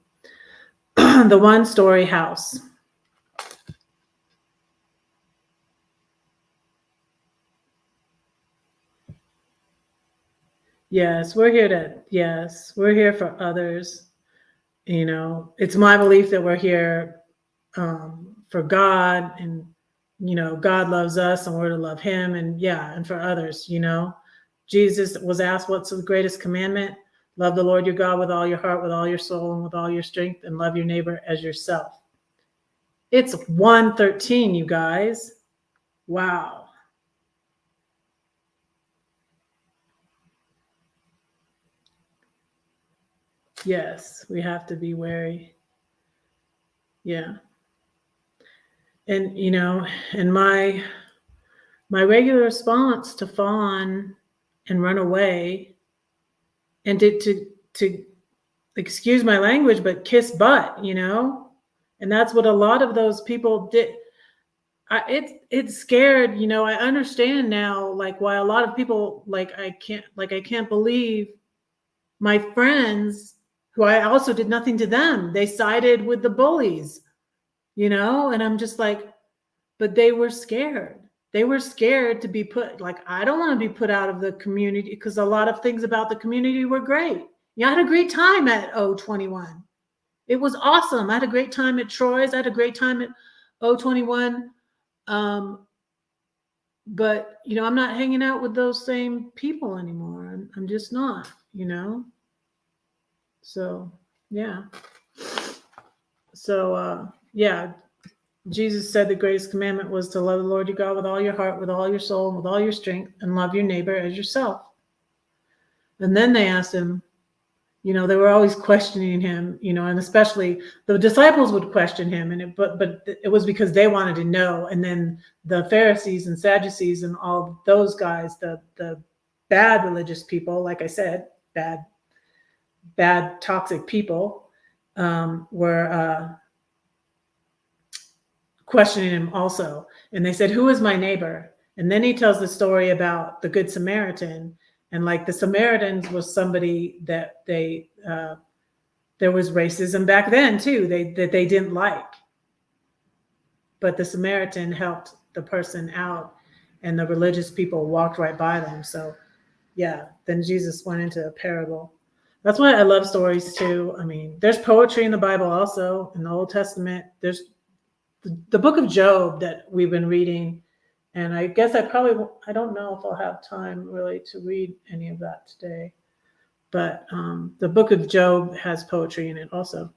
The 1-Story House. Yes, we're here for others. You know, it's my belief that we're here for God, and, you know, God loves us and we're to love him, and for others, you know. Jesus was asked, what's the greatest commandment? Love the Lord your God with all your heart, with all your soul, and with all your strength, and love your neighbor as yourself. It's 1:13, you guys. Wow. Yes, we have to be wary. Yeah. And, you know, and my regular response to fawn and run away and to excuse my language, but kiss butt, you know? And that's what a lot of those people did. It's scared, you know. I understand now, like, why a lot of people, I can't believe my friends, who I also did nothing to them, they sided with the bullies, you know? And I'm just like, but they were scared. They were scared to be put, like, I don't want to be put out of the community, because a lot of things about the community were great. Yeah, I had a great time at O21. It was awesome. I had a great time at Troy's. I had a great time at O21. But, you know, I'm not hanging out with those same people anymore. I'm just not, you know? So, yeah. So, yeah. Jesus said the greatest commandment was to love the Lord your God with all your heart, with all your soul, and with all your strength, and love your neighbor as yourself. And then they asked him, you know, they were always questioning him, you know, and especially the disciples would question him, but it was because they wanted to know. And then the Pharisees and Sadducees and all those guys, the bad religious people, like I said, bad toxic people, were questioning him also. And they said, who is my neighbor? And then he tells the story about the Good Samaritan. And like the Samaritans was somebody that there was racism back then too, that they didn't like. But the Samaritan helped the person out, and the religious people walked right by them. So yeah, then Jesus went into a parable. That's why I love stories too. I mean, there's poetry in the Bible also, in the Old Testament. There's the book of Job that we've been reading. And I guess I don't know if I'll have time really to read any of that today. But the book of Job has poetry in it also.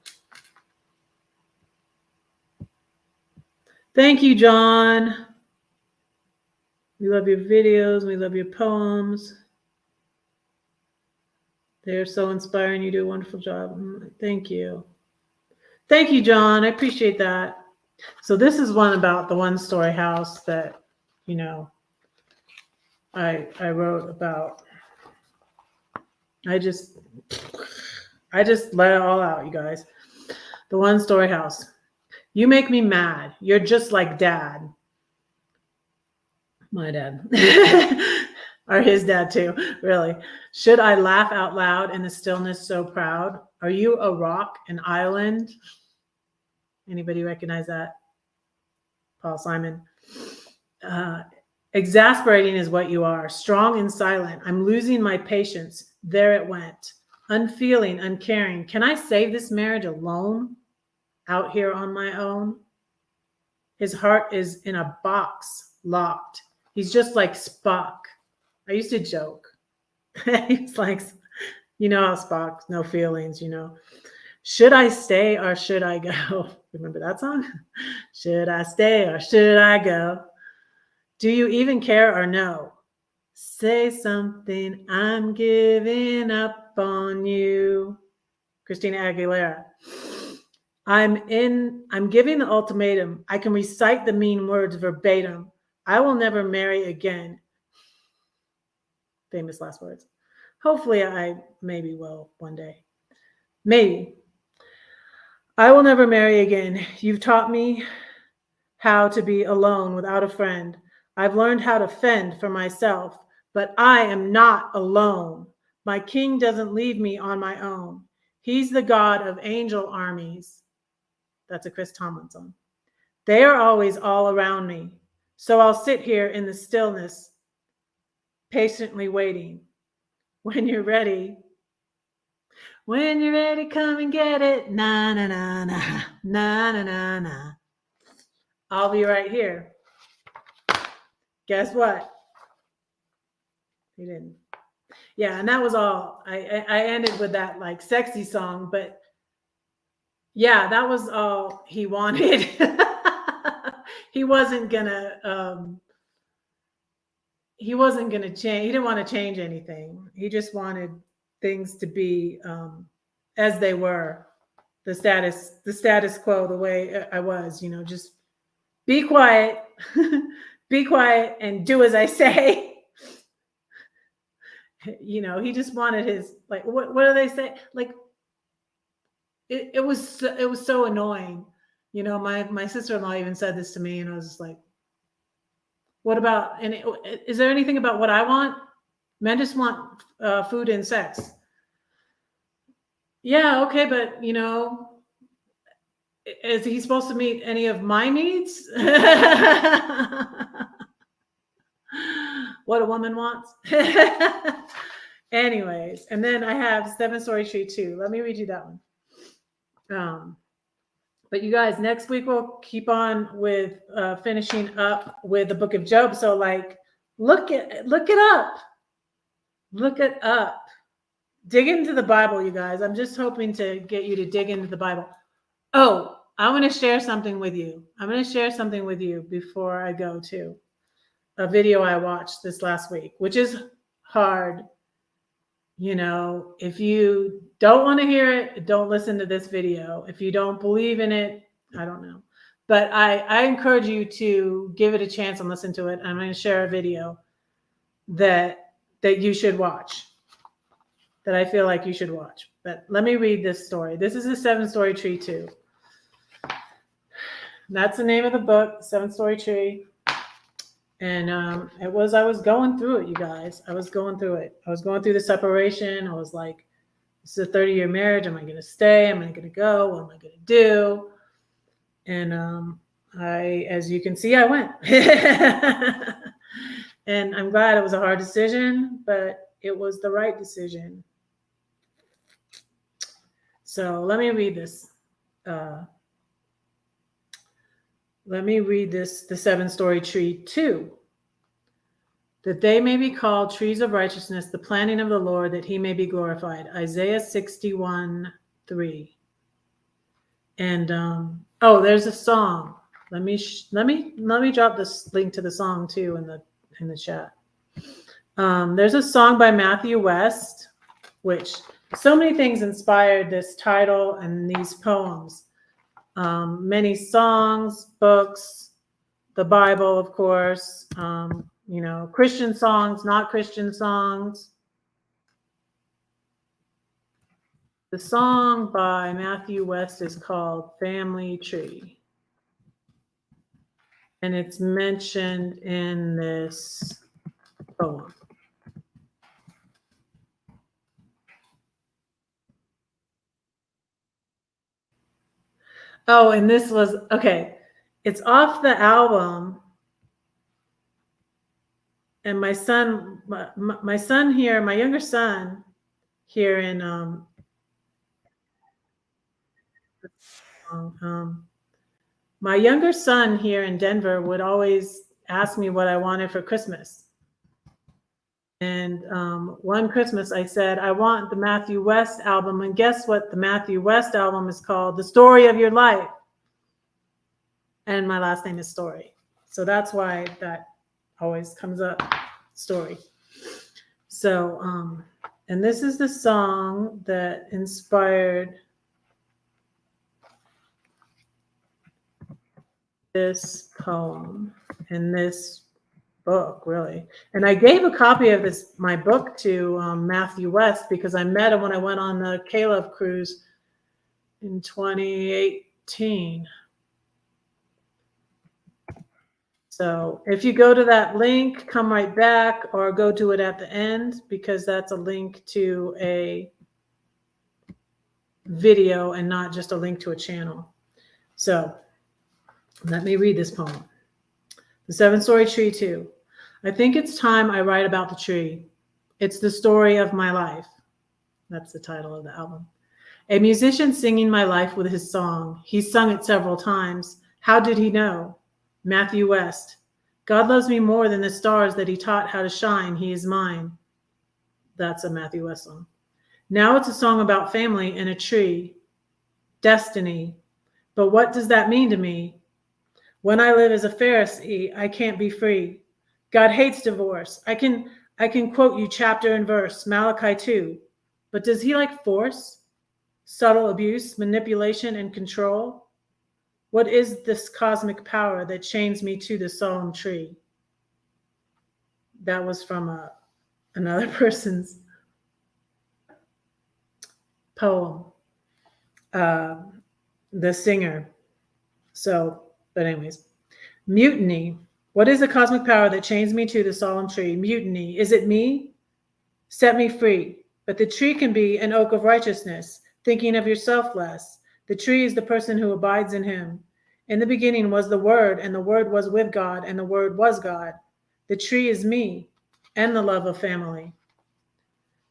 Thank you, John. We love your videos. We love your poems. They're so inspiring. You do a wonderful job. Thank you. Thank you, John. I appreciate that. So this is one about the one-story house that, you know, I wrote about. I just let it all out, you guys. The one-story house. You make me mad. You're just like Dad. My dad. Or his dad too, really. Should I laugh out loud in the stillness so proud? Are you a rock, an island? Anybody recognize that? Paul Simon. Exasperating is what you are, strong and silent. I'm losing my patience. There it went. Unfeeling, uncaring. Can I save this marriage alone? Out here on my own? His heart is in a box, locked. He's just like Spock. I used to joke. He's like, you know how Spock, no feelings, you know. Should I stay or should I go? Remember that song? Should I stay or should I go? Do you even care or no? Say something, I'm giving up on you. Christina Aguilera. I'm giving the ultimatum. I can recite the mean words verbatim. I will never marry again. Famous last words. Hopefully I maybe will one day. Maybe. I will never marry again. You've taught me how to be alone without a friend. I've learned how to fend for myself, but I am not alone. My king doesn't leave me on my own. He's the God of angel armies. That's a Chris Tomlin song. They are always all around me. So I'll sit here in the stillness, patiently waiting. When you're ready, come and get it. Na, na, na, na, na, na, na, na. I'll be right here. Guess what? He didn't. Yeah, and that was all. I ended with that like sexy song, but yeah, that was all he wanted. He wasn't gonna change. He didn't want to change anything. He just wanted things to be as they were, the status quo, the way I was, you know, just be quiet, be quiet and do as I say. You know, he just wanted his, like, what do they say? Like, it was so annoying. You know, my sister-in-law even said this to me, and I was just like, what about, and is there anything about what I want? Men just want food and sex. Yeah, okay, but you know, is he supposed to meet any of my needs? What a woman wants. Anyways, and then I have 7-Story Tree 2. Let me read you that one. But you guys, next week we'll keep on with finishing up with the book of Job. So like, look it up. Look it up. Dig into the Bible, you guys. I'm just hoping to get you to dig into the Bible. Oh, I want to share something with you. I'm going to share something with you before I go too. A video I watched this last week, which is hard. You know, if you don't want to hear it, don't listen to this video. If you don't believe in it, I don't know. But I encourage you to give it a chance and listen to it. I'm going to share a video that you should watch, that I feel like you should watch. But let me read this story. This is a 7-Story Tree 2. That's the name of the book, 7-Story Tree. And I was going through it, you guys. I was going through it. I was going through the separation. I was like, this is a 30-year marriage. Am I going to stay? Am I going to go? What am I going to do? And as you can see, I went. And I'm glad it was a hard decision, but it was the right decision. So let me read this. Let me read this, the 7-story tree 2. That they may be called trees of righteousness, the planting of the Lord, that he may be glorified. Isaiah 61:3. And there's a song. Let me drop this link to the song too in the chat. There's a song by Matthew West, which so many things inspired this title and these poems. Many songs, books, the Bible, of course, Christian songs, not Christian songs. The song by Matthew West is called Family Tree. And it's mentioned in this poem. Oh, and this was, okay, it's off the album. And my son here, my younger son here in my younger son here in Denver would always ask me what I wanted for Christmas. And one Christmas I said, I want the Matthew West album. And guess what the Matthew West album is called? The Story of Your Life. And my last name is Story. So that's why that always comes up, Story. So, and this is the song that inspired this poem and this book, really. And I gave a copy of my book to Matthew West because I met him when I went on the Caleb cruise in 2018. So if you go to that link, come right back or go to it at the end because that's a link to a video and not just a link to a channel. So let me read this poem. The 7-story tree 2. I think it's time I write about the tree. It's the story of my life. That's the title of the album. A musician singing my life with his song. He's sung it several times. How did he know? Matthew West. God loves me more than the stars that he taught how to shine. He is mine. That's a Matthew West song. Now it's a song about family and a tree. Destiny. But what does that mean to me? When I live as a Pharisee, I can't be free. God hates divorce. I can quote you chapter and verse, Malachi 2. But does he like force, subtle abuse, manipulation, and control? What is this cosmic power that chains me to the solemn tree? That was from another person's poem, the singer. So, but anyways, mutiny. What is the cosmic power that chains me to the solemn tree? Mutiny. Is it me? Set me free. But the tree can be an oak of righteousness, thinking of yourself less. The tree is the person who abides in him. In the beginning was the Word, and the Word was with God, and the Word was God. The tree is me and the love of family.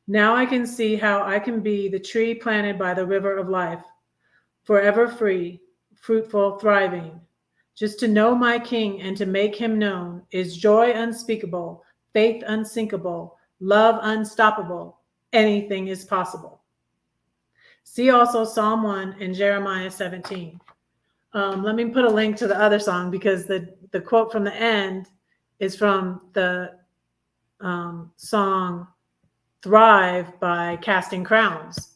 Now I can see how I can be the tree planted by the river of life, forever free, fruitful, thriving. Just to know my King and to make him known is joy unspeakable, faith unsinkable, love unstoppable. Anything is possible. See also Psalm 1 and Jeremiah 17. Let me put a link to the other song because the quote from the end is from the song Thrive by Casting Crowns.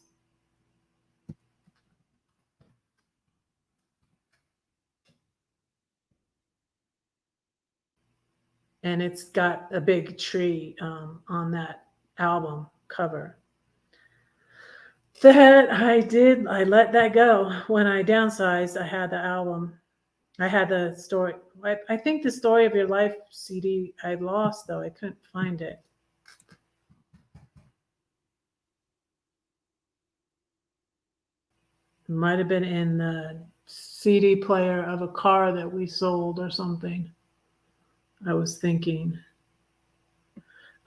And it's got a big tree on that album cover. That I let that go. When I downsized, I had the album. I had the story. I think the Story of Your Life CD I lost, though. I couldn't find it. It might have been in the CD player of a car that we sold or something. I was thinking.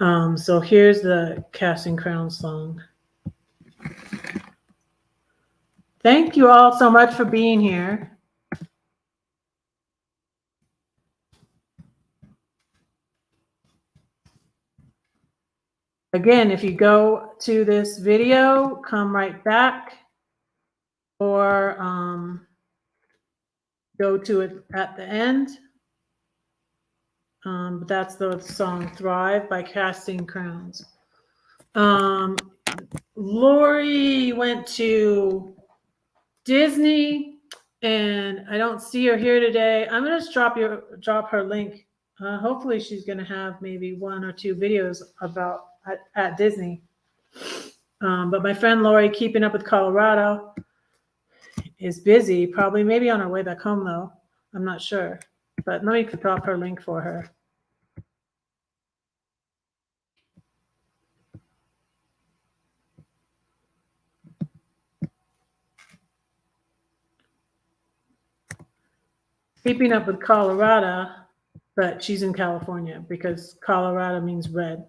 So here's the Casting Crowns song. Thank you all so much for being here. Again, if you go to this video, come right back, or go to it at the end. But that's the song Thrive by Casting Crowns. Lori went to Disney, and I don't see her here today. I'm gonna just drop her link. Hopefully she's gonna have maybe 1 or 2 videos about at Disney. But my friend Lori, Keeping Up with Colorado, is busy, probably maybe on her way back home though. I'm not sure, but let me drop her link for her. Keeping Up with Colorado, but she's in California because Colorado means red.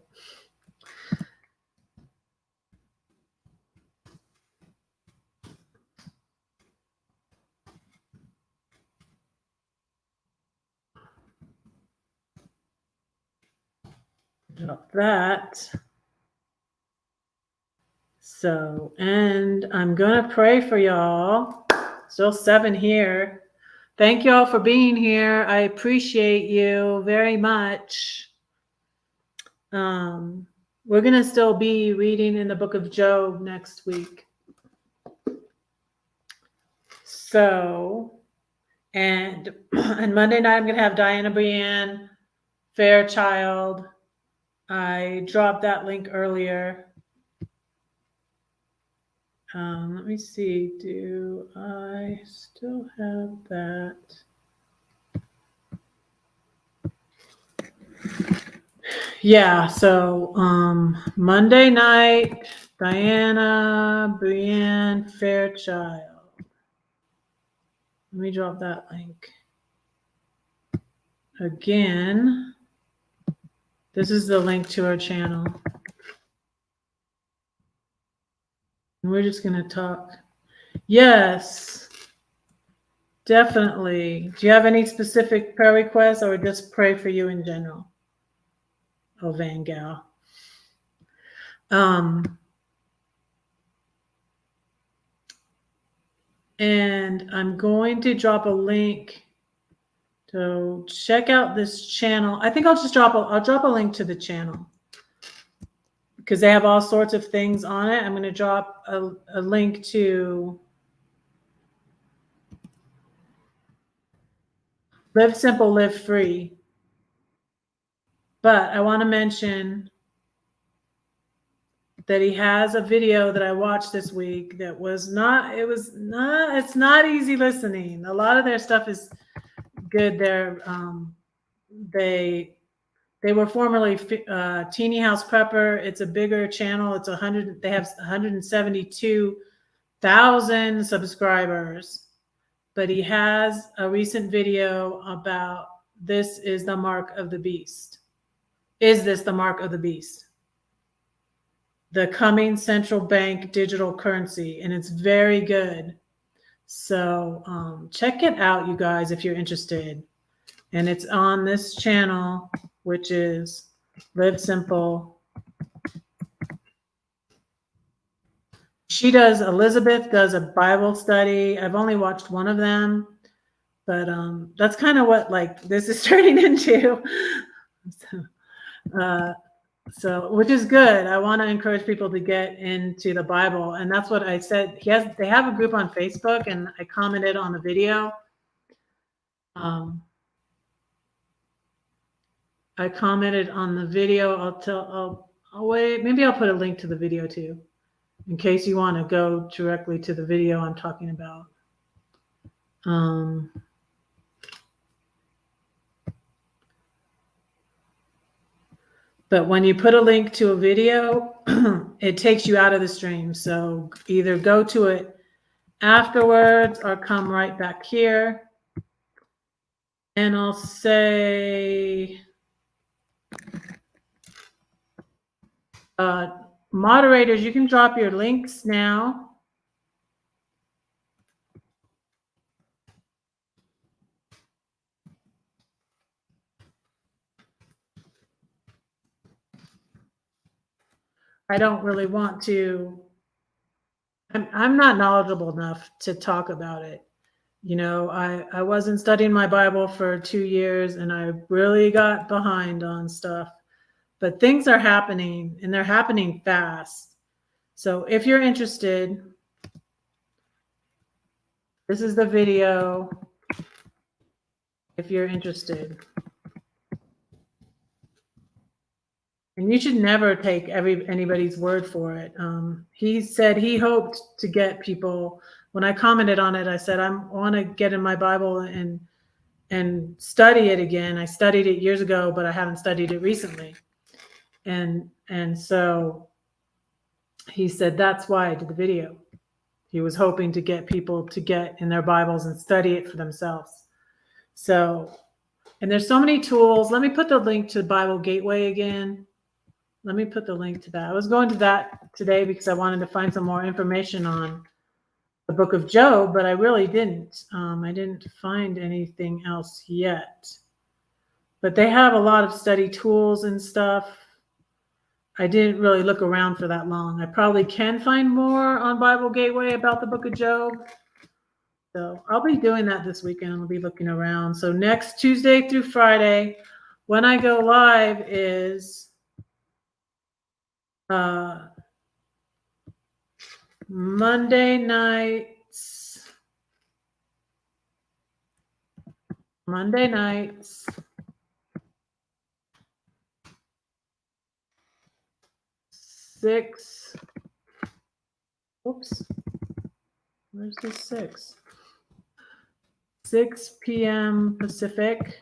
Drop that. So, and I'm going to pray for y'all. Still 7 here. Thank y'all for being here. I appreciate you very much. We're going to still be reading in the book of Job next week. So, and Monday night, I'm going to have Diana Brienne, Fairchild. I dropped that link earlier. Let me see. Do I still have that? Yeah. So Monday night, Diana Brienne Fairchild. Let me drop that link again. This is the link to our channel. And we're just going to talk. Yes, definitely. Do you have any specific prayer requests, or just pray for you in general? Oh, Van Gaal. And I'm going to drop a link to check out this channel. I think I'll drop a link to the channel because they have all sorts of things on it. I'm going to drop a link to Live Simple, Live Free. But I want to mention that he has a video that I watched this week that it's not easy listening. A lot of their stuff is good. They were formerly Teeny House Prepper. It's a bigger channel. They have 172,000 subscribers, but he has a recent video about this is the mark of the beast. Is this the mark of the beast? The coming central bank digital currency, and it's very good. So check it out, you guys, if you're interested. And it's on this channel, which is Live Simple. Elizabeth does a Bible study. I've only watched one of them, but that's kind of what this is turning into. So, which is good. I want to encourage people to get into the Bible. And that's what I said. They have a group on Facebook, and I commented on the video. I commented on the video. I'll wait. Maybe I'll put a link to the video too, in case you want to go directly to the video I'm talking about. But when you put a link to a video, it takes you out of the stream. So either go to it afterwards or come right back here. And I'll say, moderators, you can drop your links now. I don't really want to, I'm not knowledgeable enough to talk about it. You know, I wasn't studying my Bible for 2 years and I really got behind on stuff. But things are happening and they're happening fast. So if you're interested, this is the video. If you're interested. And you should never take anybody's word for it. He said he hoped to get people. When I commented on it, I said, I want to get in my Bible and study it again. I studied it years ago, but I haven't studied it recently. And so he said, that's why I did the video. He was hoping to get people to get in their Bibles and study it for themselves. So, and there's so many tools. Let me put the link to Bible Gateway again. Let me put the link to that. I was going to that today because I wanted to find some more information on the book of Job, but I really didn't. I didn't find anything else yet. But they have a lot of study tools and stuff. I didn't really look around for that long. I probably can find more on Bible Gateway about the book of Job. So I'll be doing that this weekend. I'll be looking around. So next Tuesday through Friday, when I go live is Monday nights, 6, oops, where's the 6? 6 p.m. Pacific.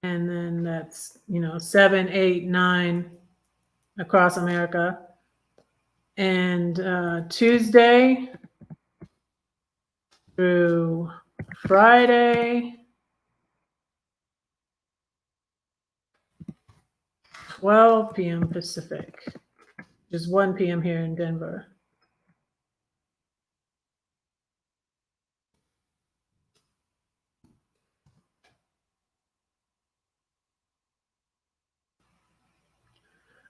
And then that's, 7, 8, 9 across America. And Tuesday through Friday, 12 p.m. Pacific, which is 1 p.m. here in Denver.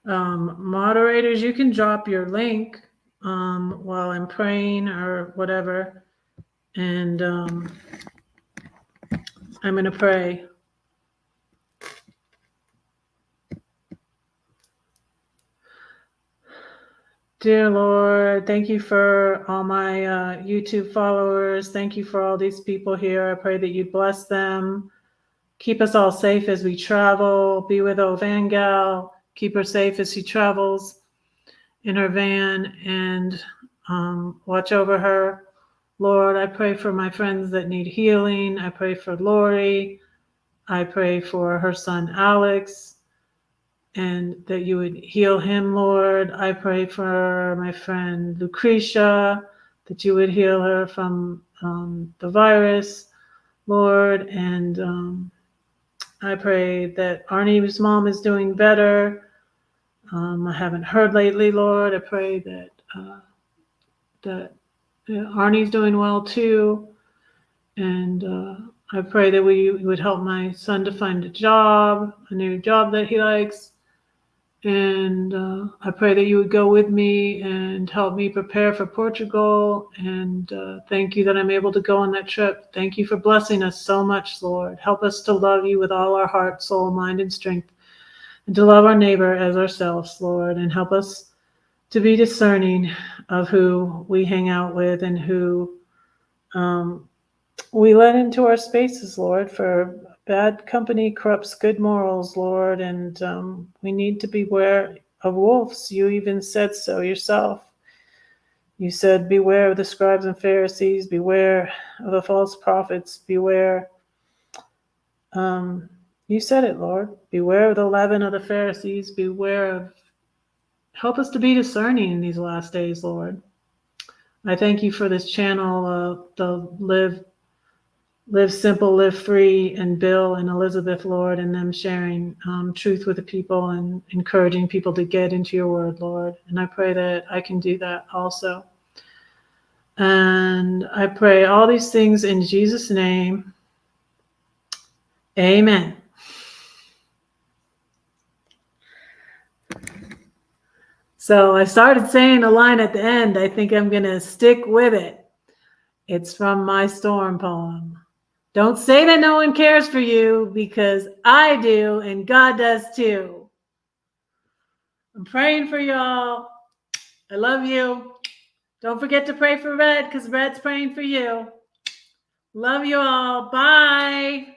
Moderators, you can drop your link while I'm praying or whatever. And I'm going to pray. Dear Lord, thank you for all my YouTube followers. Thank you for all these people here. I pray that you bless them. Keep us all safe as we travel. Be with Ovangal. Keep her safe as she travels in her van and watch over her. Lord, I pray for my friends that need healing. I pray for Lori. I pray for her son, Alex, and that you would heal him, Lord. I pray for my friend, Lucretia, that you would heal her from the virus, Lord. And I pray that Arnie's mom is doing better. I haven't heard lately, Lord. I pray that Arnie's doing well too. And I pray that we would help my son to find a new job that he likes. And I pray that you would go with me and help me prepare for Portugal. And thank you that I'm able to go on that trip. Thank you for blessing us so much, Lord. Help us to love you with all our heart, soul, mind, and strength, and to love our neighbor as ourselves, Lord. And help us to be discerning of who we hang out with and who we let into our spaces, Lord, for bad company corrupts good morals, Lord, and we need to beware of wolves. You even said so yourself. You said, beware of the scribes and Pharisees, beware of the false prophets, beware. You said it, Lord. Beware of the leaven of the Pharisees, beware of. Help us to be discerning in these last days, Lord. I thank you for this channel, the Live Simple, Live Free, and Bill and Elizabeth, Lord, and them sharing truth with the people and encouraging people to get into your word, Lord. And I pray that I can do that also. And I pray all these things in Jesus' name. Amen. So I started saying a line at the end. I think I'm going to stick with it. It's from my Storm poem. Don't say that no one cares for you, because I do, and God does too. I'm praying for y'all. I love you. Don't forget to pray for Red, because Red's praying for you. Love you all. Bye.